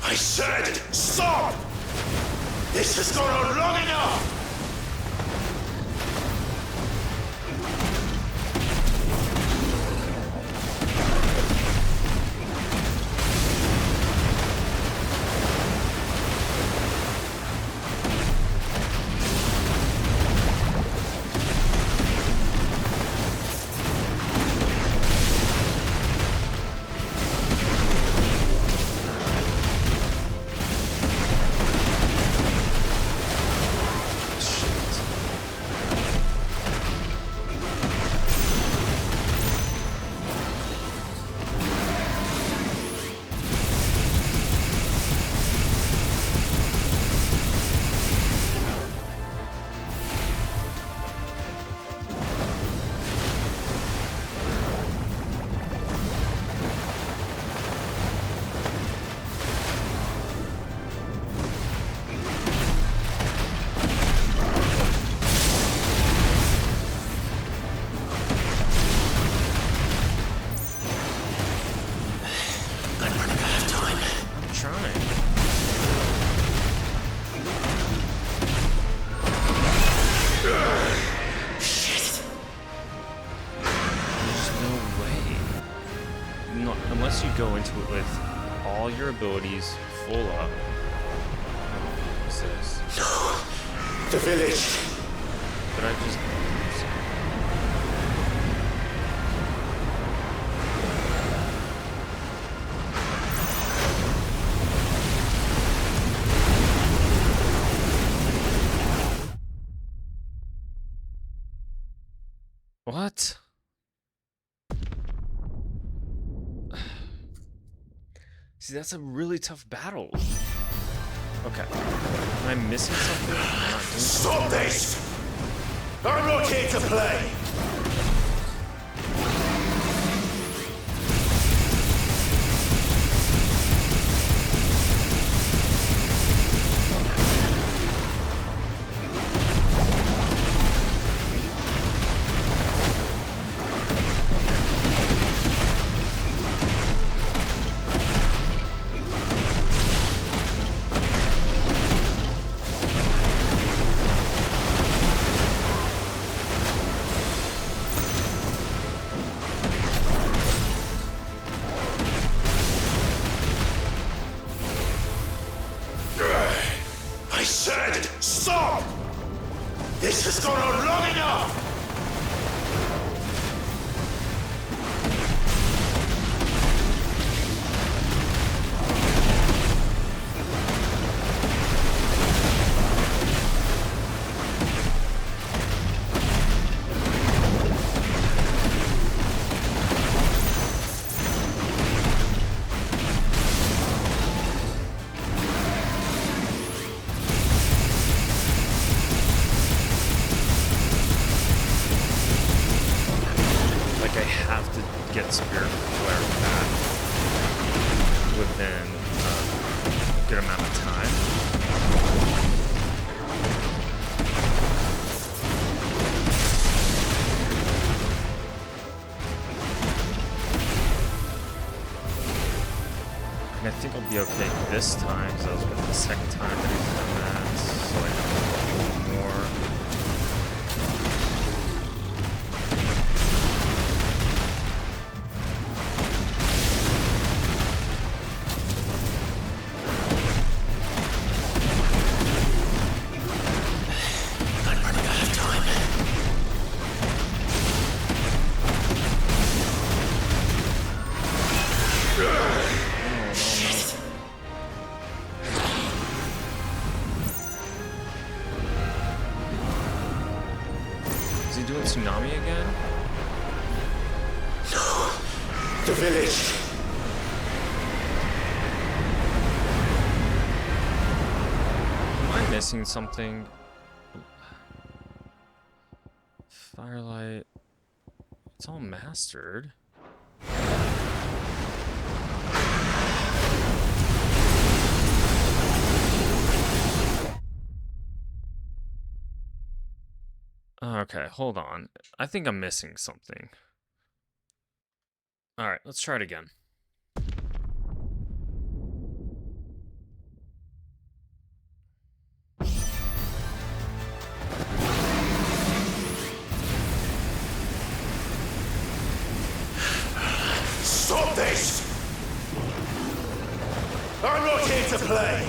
I said, stop! This has gone on long enough! Unless you go into it with all your abilities full up. What's this? No! The village! But I just... What? See, that's a really tough battle. Okay. Am I missing something? Am I not doing Stop this! I'm not here to play! I said stop! This has gone on long enough! Get Spirit Flare back within a good amount of time. And I think I'll be okay this time, because that was with the second time that he's done that. So I have a little more. Doing tsunami again? No! The village! Am I missing something? Firelight. It's all mastered. Okay, hold on. I think I'm missing something. Alright, let's try it again. Stop this! I'm not here to play!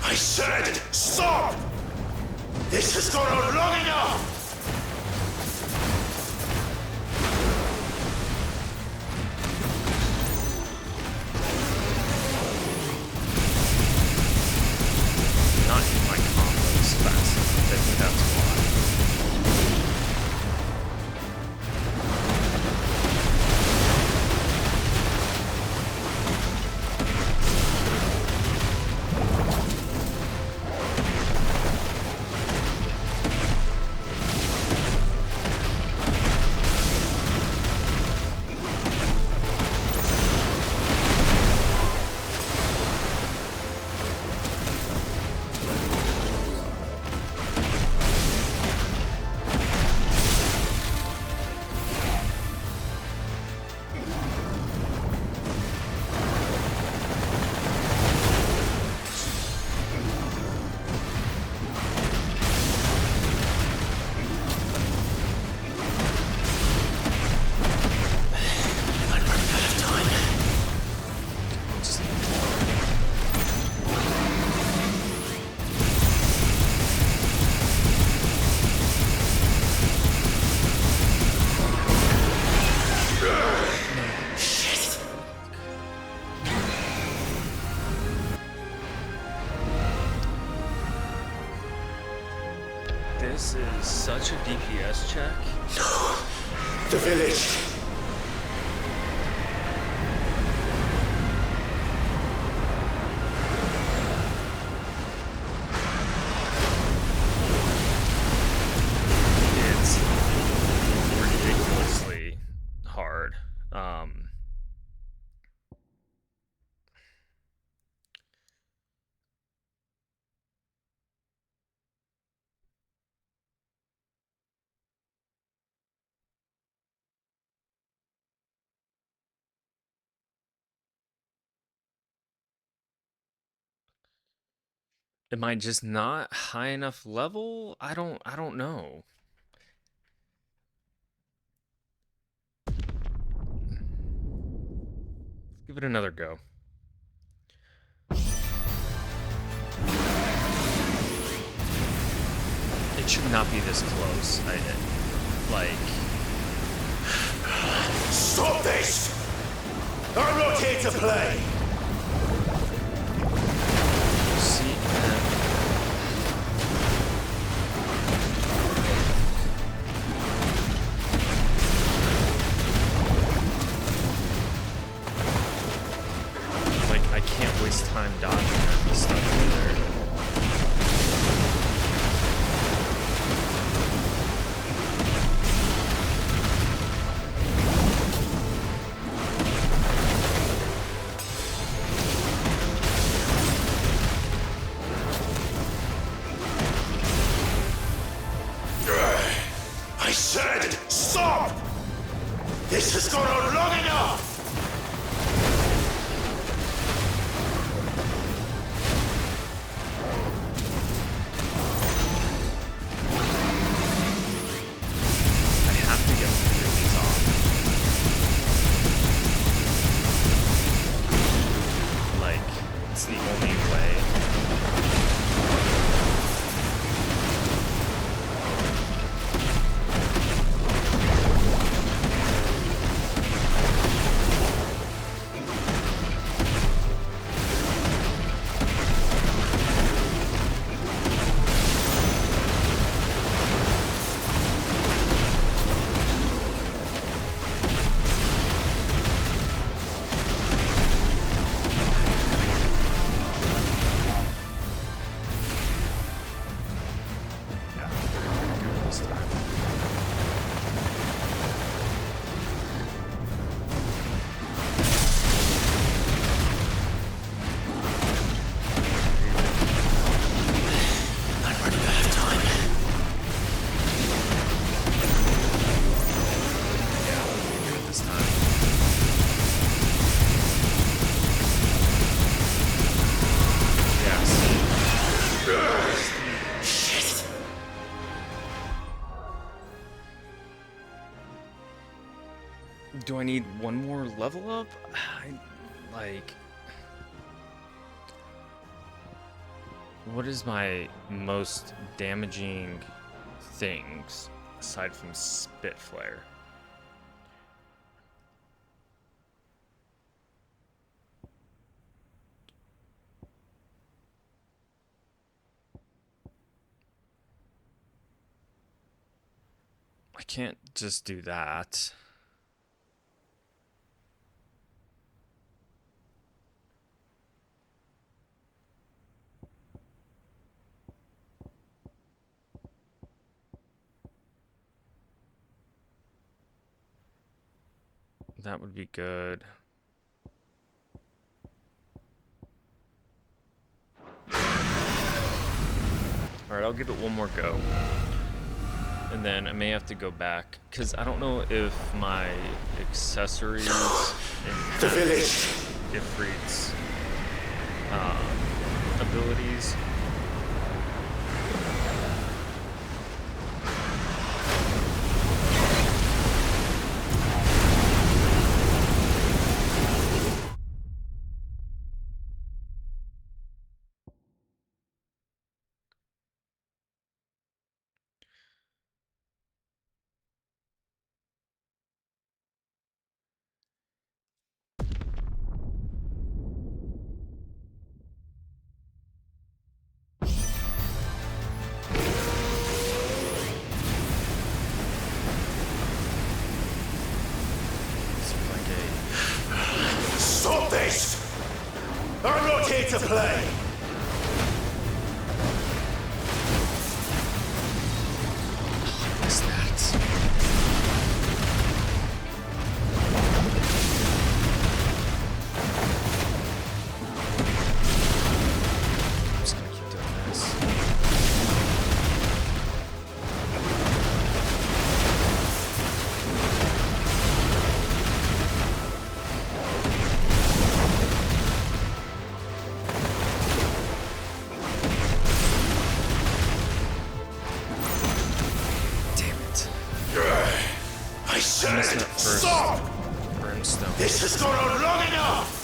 I said stop! This has gone on long enough! Not in my combos fast enough. I think that's why. This is such a DPS check. No! The village! It's Am I just not high enough level? I don't know. Give it another go. It should not be this close. Like... Stop this! I'm not here to play! See... like, I can't waste time dodging that stuff either. I said, stop! This has gone on long enough! I have to get through these off. Like, it's the only way. Do I need one more level up? What is my most damaging things aside from Spitfire? I can't just do that. That would be good. Alright, I'll give it one more go. And then I may have to go back, because I don't know if my accessories and The village! Ifrit's abilities. Stop this! I'm not here to play! What's that? I'm just gonna keep doing this. said, that first stop! brimstone. This has gone on long enough!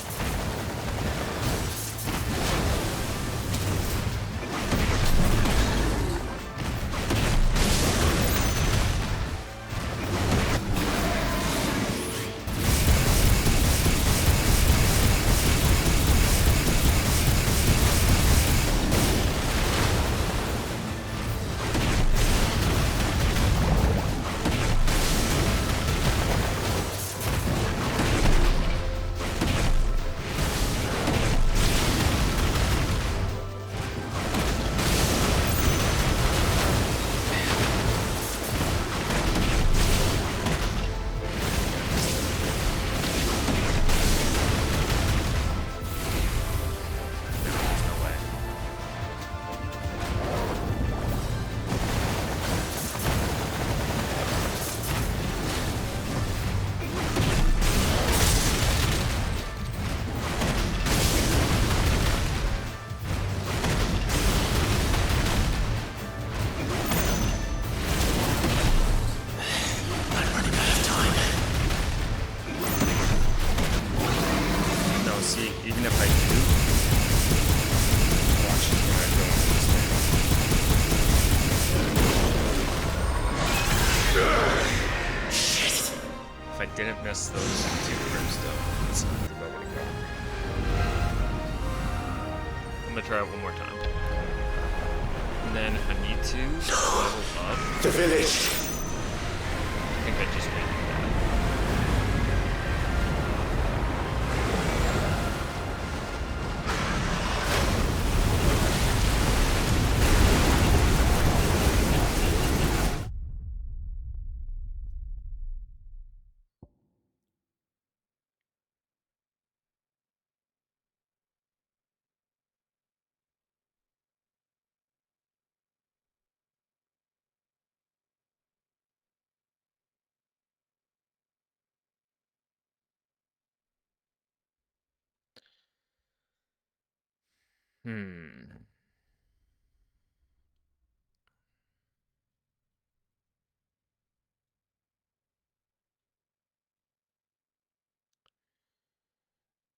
Didn't miss those two brimstones. I'm gonna try it one more time. And then I need to level up. The village! I think I just made that.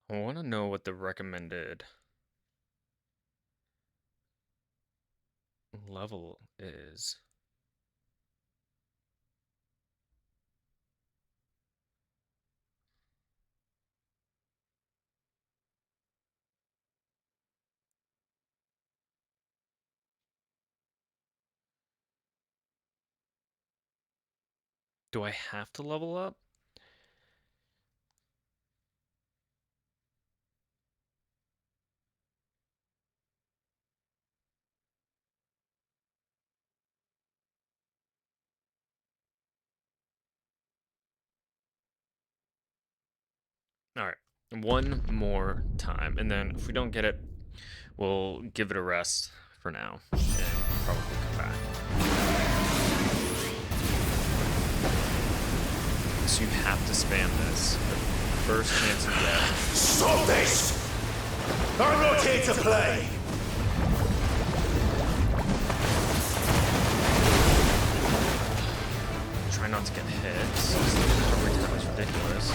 I want to know what the recommended level is. Do I have to level up? All right, one more time, and then if we don't get it, we'll give it a rest for now, and probably come back. So you have to spam this. The first chance you get. Stop this! I'm not here to play! Try not to get hit. The recovery time is ridiculous.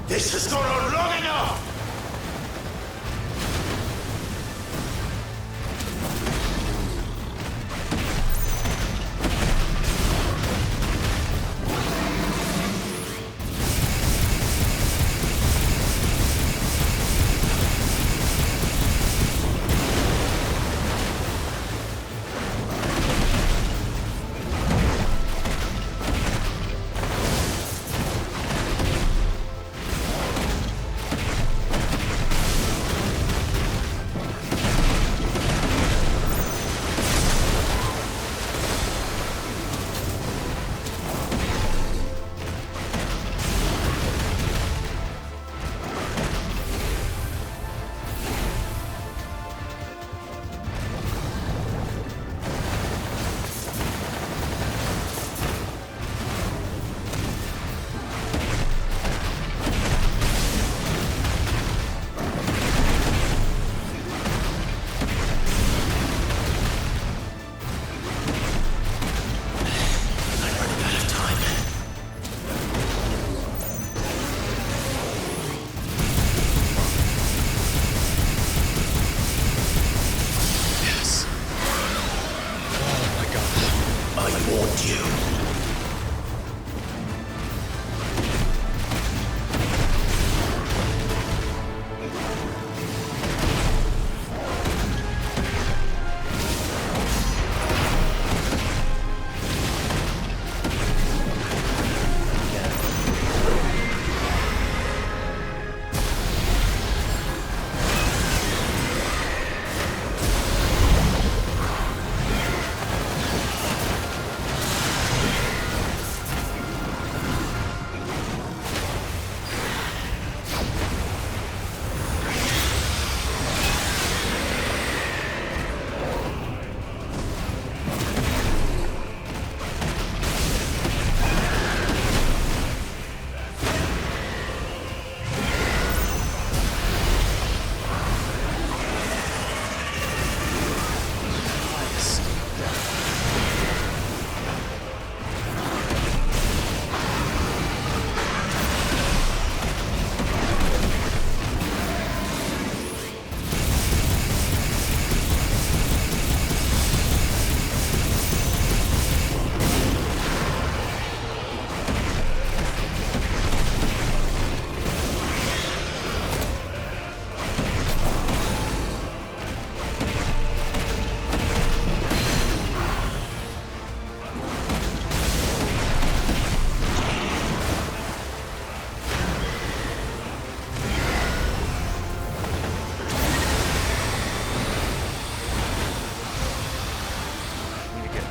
This has gone on long enough! told you.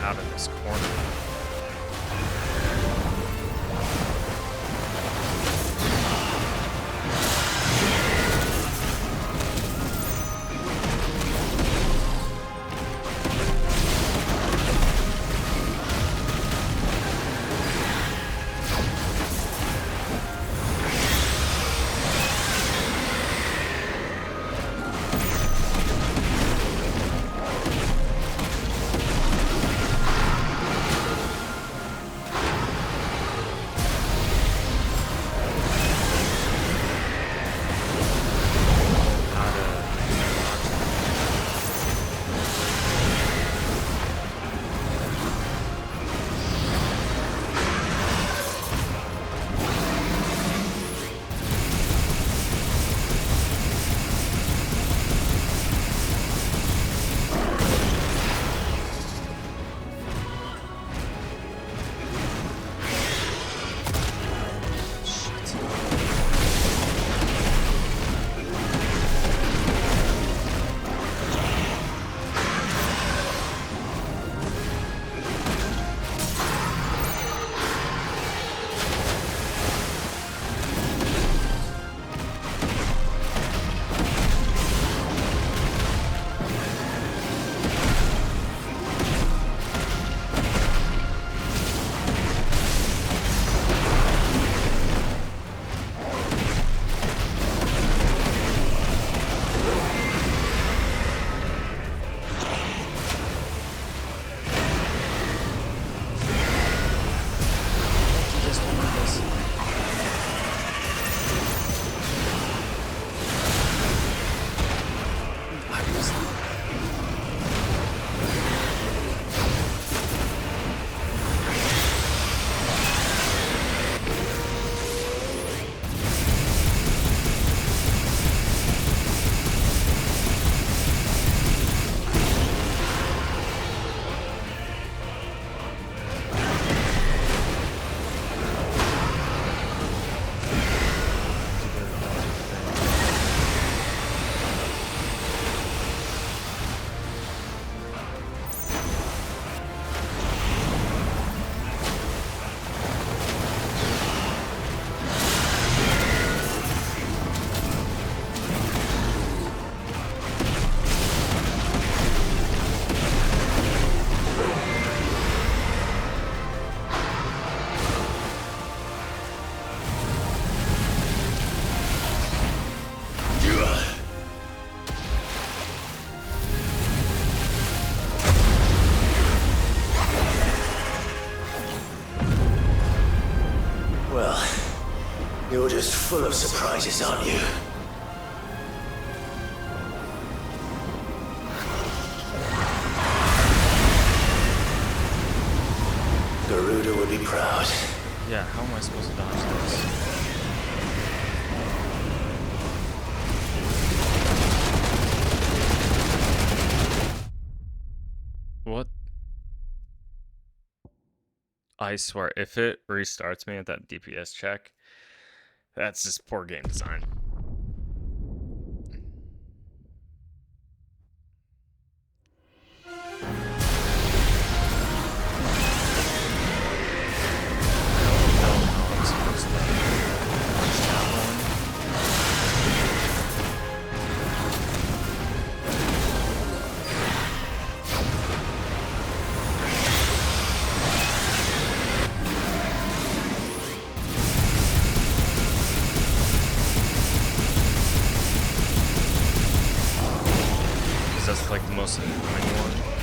Out of this corner. You're just full of surprises, aren't you? would be proud. Yeah, how am I supposed to dodge this? What? I swear, if it restarts me at that DPS check, that's just poor game design. That's like the most annoying one.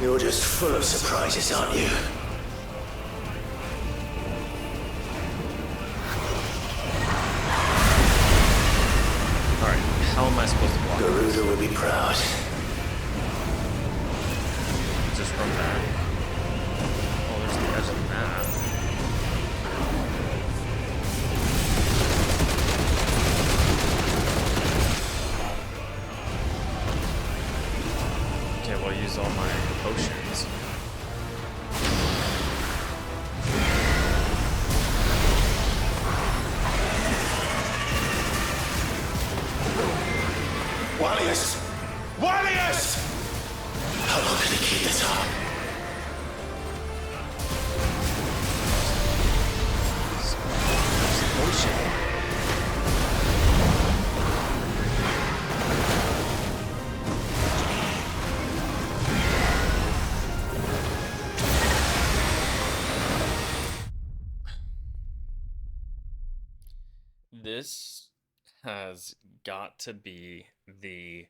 You're just full of surprises, aren't you? Alright, how am I supposed to block this? Garuda will be proud. Just run back. Oh, there's the edge of the map. Okay, well, I'll use all my potions. Wallius! Wallius! How long can he keep this up? This has got to be the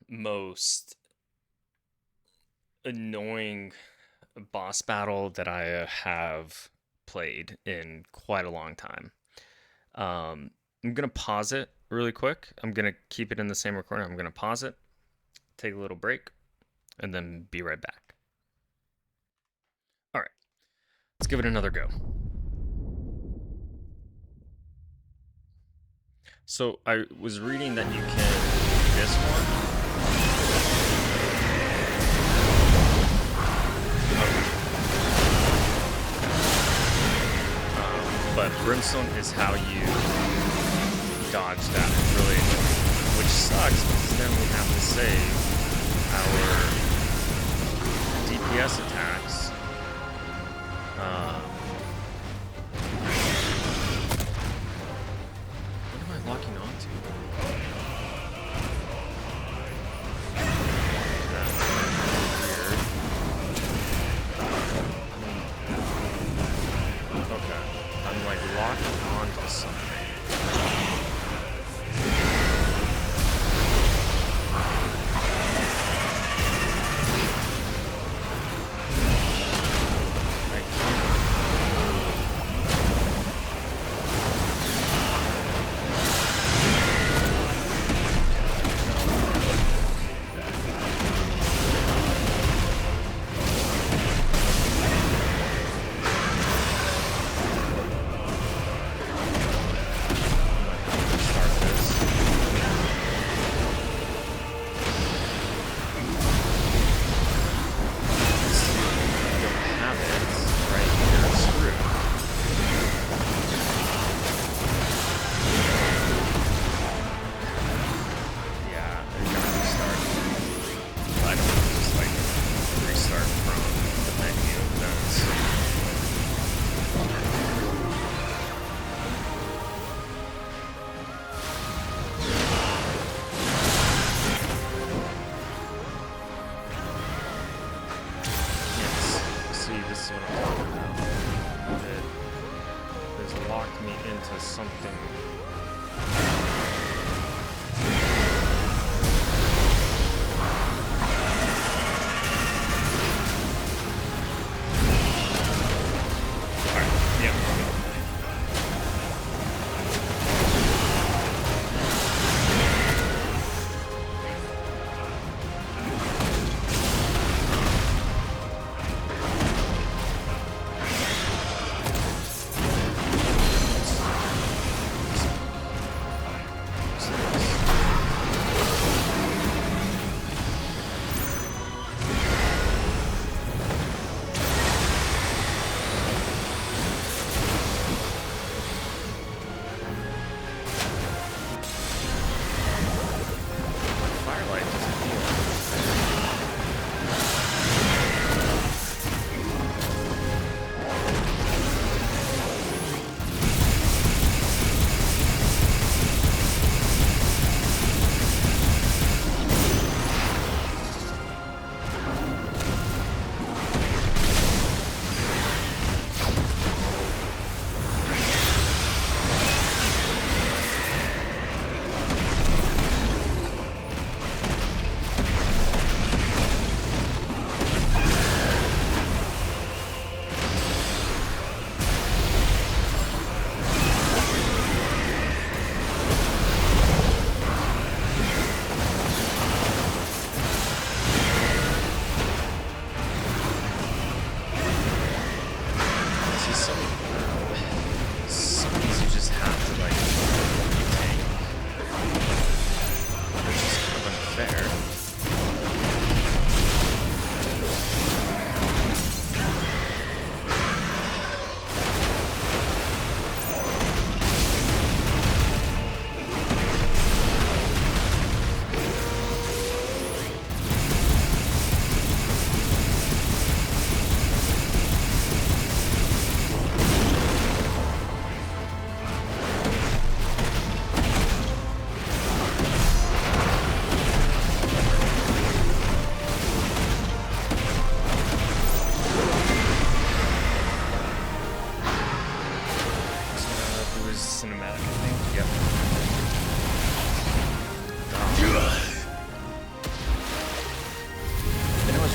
most annoying boss battle that I have played in quite a long time. I'm gonna pause it really quick. I'm gonna keep it in the same recording. I'm gonna pause it, take a little break, and then be right back. All right, let's give it another go. So I was reading that you can do this one. But brimstone is how you dodge that, really, which sucks because then we have to save our DPS attacks. What am I locking onto? That's weird. Okay. I'm like locking onto something.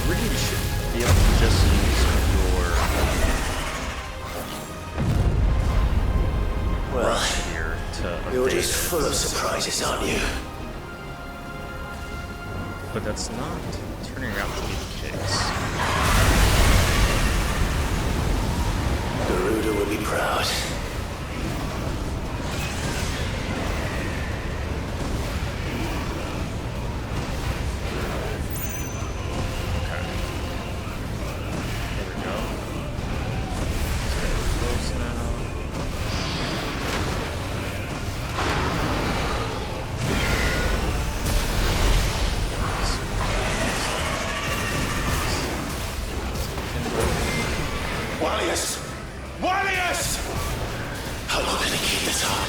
really should be able to just use your rush here to You're evade just it. full of surprises, aren't you? But that's not turning out to be the case. Garuda will be proud. Okay. There we go. It's getting close now. Wallius! Wallius! How long can I keep this up?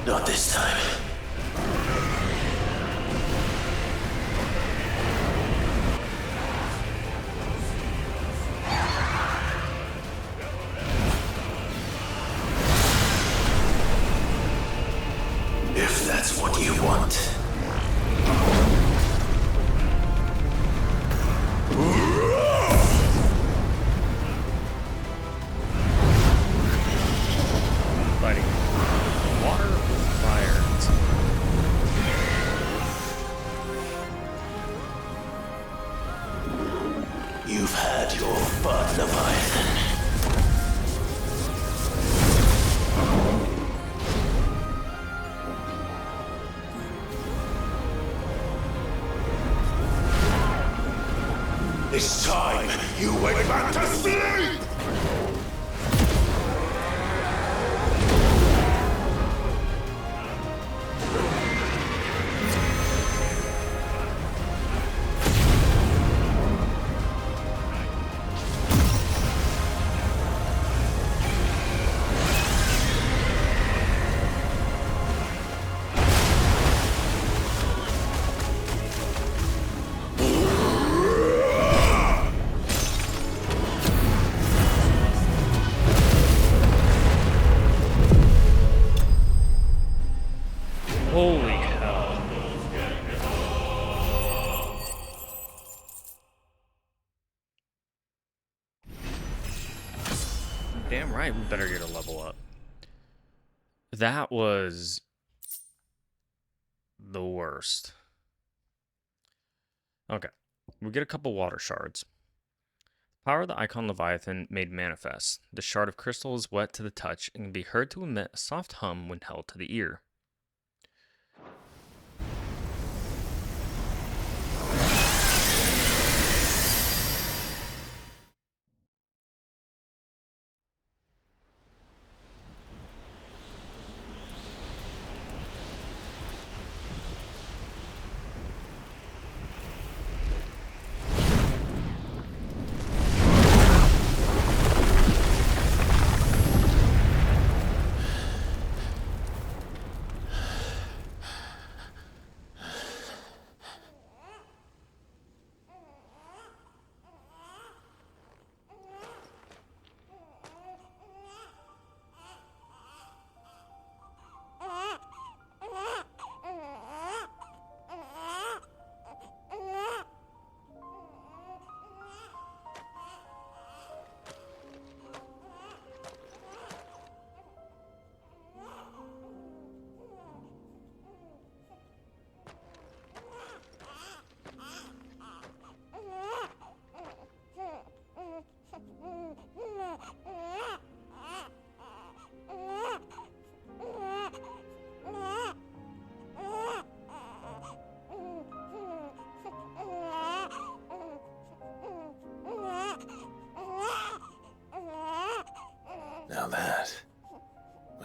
Not this time. If that's what you want. Fighting water with fire. You've had your fun, Leviathan. It's time you went back to sleep! Holy hell. Damn right, we better get a level up. That was the worst. Okay, we get a couple water shards. Power of the Eikon Leviathan made manifest. The shard of crystal is wet to the touch and can be heard to emit a soft hum when held to the ear.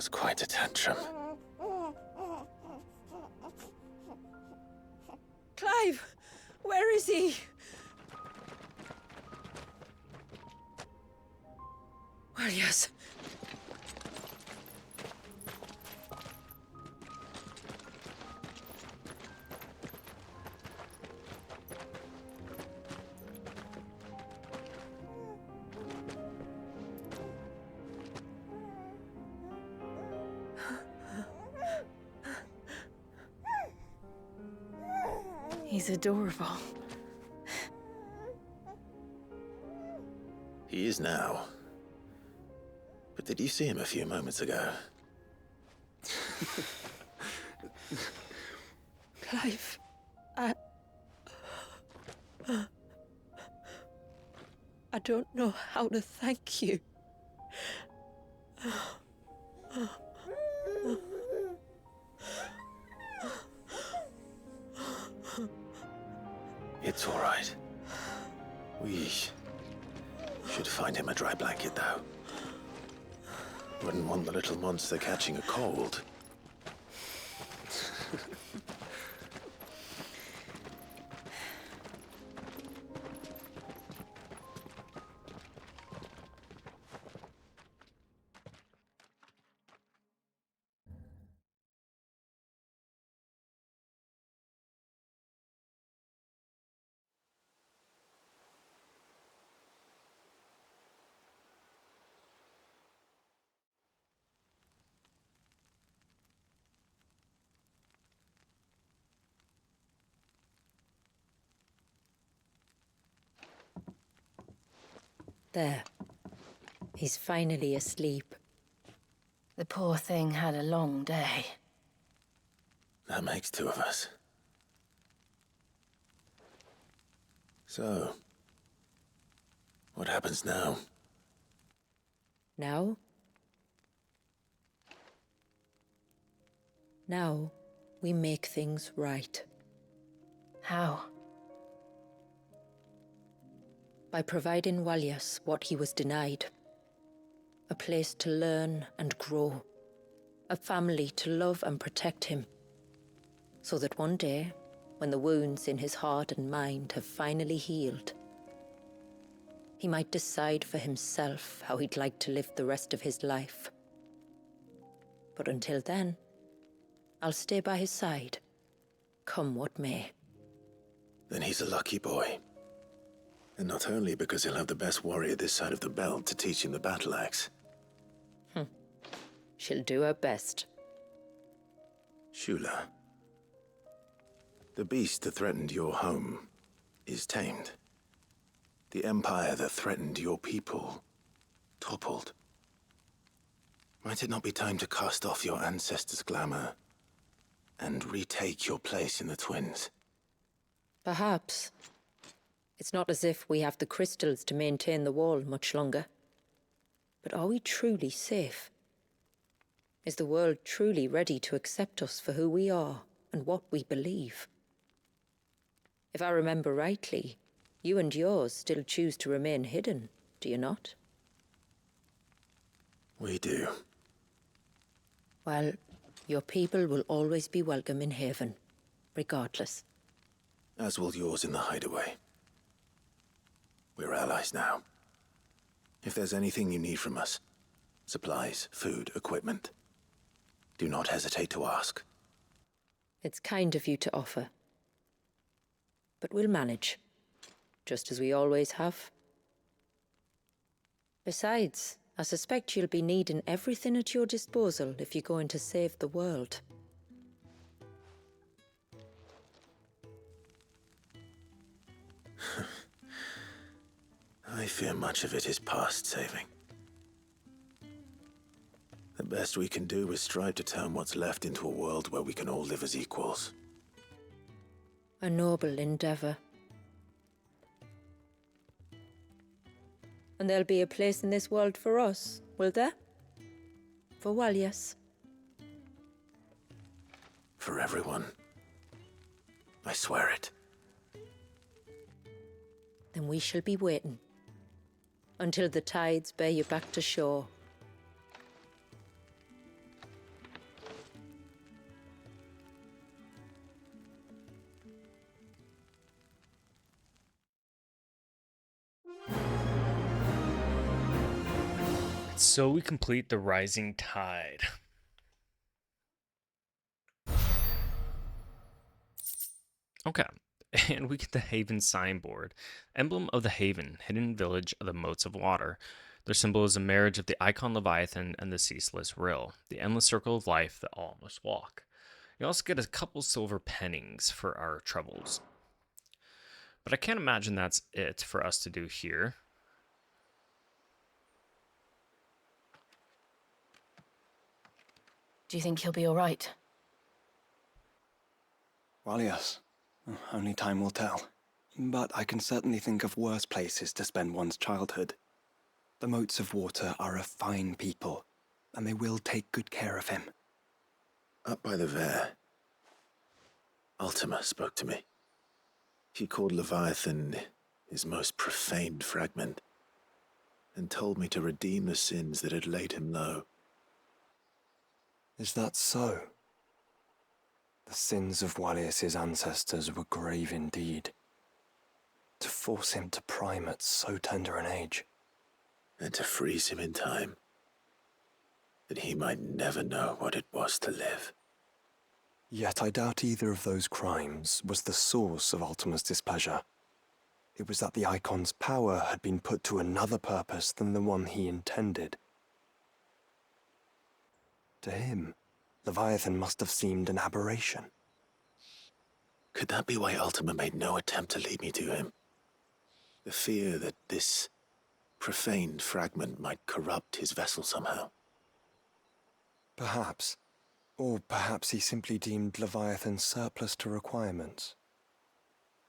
was quite a tantrum. Clive! Where is he? Well, yes. He's adorable. He is now. But did you see him a few moments ago? Clive, I don't know how to thank you. It's all right. We should find him a dry blanket, though. Wouldn't want the little monster catching a cold. There. He's finally asleep. The poor thing had a long day. That makes two of us. So, what happens now? Now? Now, we make things right. How? By providing Walyas what he was denied. A place to learn and grow. A family to love and protect him. So that one day, when the wounds in his heart and mind have finally healed, he might decide for himself how he'd like to live the rest of his life. But until then, I'll stay by his side, come what may. Then he's a lucky boy. And not only because he'll have the best warrior this side of the belt to teach him the battle axe. She'll do her best. Shula. The beast that threatened your home is tamed. The empire that threatened your people toppled. Might it not be time to cast off your ancestors' glamour and retake your place in the Twins? Perhaps. It's not as if we have the crystals to maintain the wall much longer. But are we truly safe? Is the world truly ready to accept us for who we are and what we believe? If I remember rightly, you and yours still choose to remain hidden, do you not? We do. Well, your people will always be welcome in Haven, regardless. As will yours in the hideaway. We're allies now. If there's anything you need from us, supplies, food, equipment, do not hesitate to ask. It's kind of you to offer. But we'll manage, just as we always have. Besides, I suspect you'll be needing everything at your disposal if you're going to save the world. I fear much of it is past saving. The best we can do is strive to turn what's left into a world where we can all live as equals. A noble endeavor. And there'll be a place in this world for us, will there? For Walyas? For everyone. I swear it. Then we shall be waiting. Until the tides bear you back to shore. So we complete the Rising Tide. Okay, and we get the Haven signboard, emblem of the Haven, hidden village of the moats of water. Their symbol is a marriage of the Icon Leviathan and the ceaseless rill, the endless circle of life that all must walk. You also get a couple silver pennings for our troubles. But I can't imagine that's it for us to do here. Do you think he'll be all right? Well, yes. Only time will tell. But I can certainly think of worse places to spend one's childhood. The moats of water are a fine people, and they will take good care of him. Up by the Vare, Ultima spoke to me. She called Leviathan his most profaned fragment, and told me to redeem the sins that had laid him low. Is that so? The sins of Wallius's ancestors were grave indeed. To force him to prime at so tender an age. And to freeze him in time, that he might never know what it was to live. Yet I doubt either of those crimes was the source of Ultima's displeasure. It was that the Icon's power had been put to another purpose than the one he intended. To him, Leviathan must have seemed an aberration. Could that be why Ultima made no attempt to lead me to him? The fear that this profaned fragment might corrupt his vessel somehow. Perhaps. Or perhaps he simply deemed Leviathan surplus to requirements.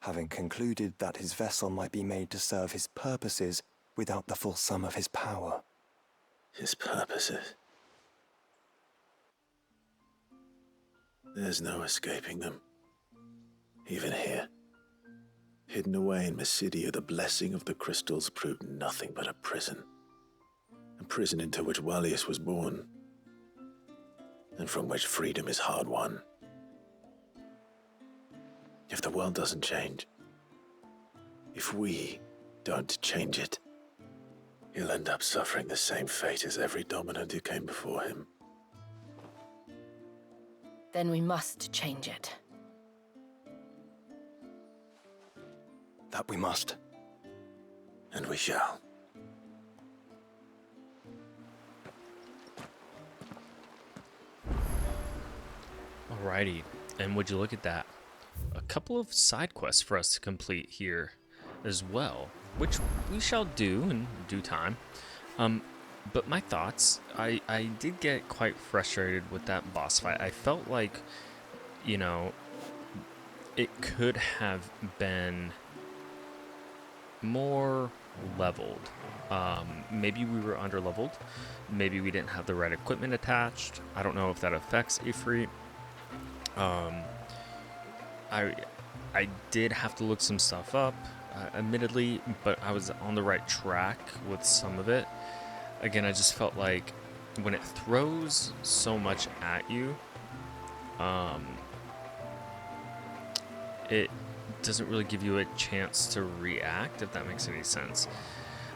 Having concluded that his vessel might be made to serve his purposes without the full sum of his power. His purposes. There's no escaping them. Even here. Hidden away in Mysidia, the blessing of the crystals proved nothing but a prison. A prison into which Wallius was born, and from which freedom is hard won. If the world doesn't change, if we don't change it, he'll end up suffering the same fate as every dominant who came before him. Then we must change it. That we must. And we shall. Alrighty, and would you look at that? A couple of side quests for us to complete here as well, which we shall do in due time. But my thoughts, I did get quite frustrated with that boss fight. I felt like, you know, it could have been more leveled. Maybe we were under leveled. Maybe we didn't have the right equipment attached. I don't know if that affects Ifrit. I did have to look some stuff up, admittedly, but I was on the right track with some of it. Again, I just felt like when it throws so much at you, it doesn't really give you a chance to react, if that makes any sense.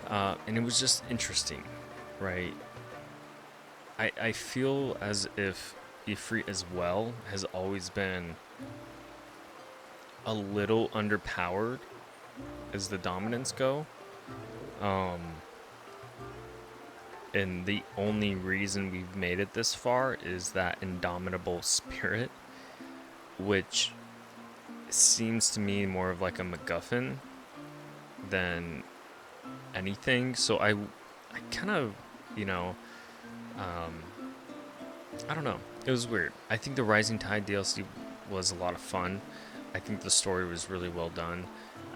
And it was just interesting, right? I feel as if Ifrit as well has always been a little underpowered as the dominants go. And the only reason we've made it this far is that indomitable spirit, which seems to me more of like a MacGuffin than anything. So I kind of, you know, I don't know. It was weird. I think the Rising Tide DLC was a lot of fun. I think the story was really well done.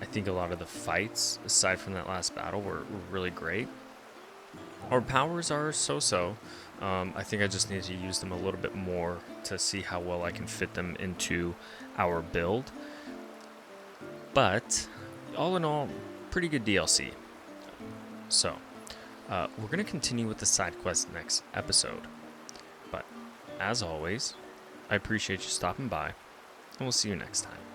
I think a lot of the fights, aside from that last battle, were really great. Our powers are so-so. I think I just need to use them a little bit more to see how well I can fit them into our build. But, all in all, pretty good DLC. So, we're going to continue with the side quest next episode. But, as always, I appreciate you stopping by, and we'll see you next time.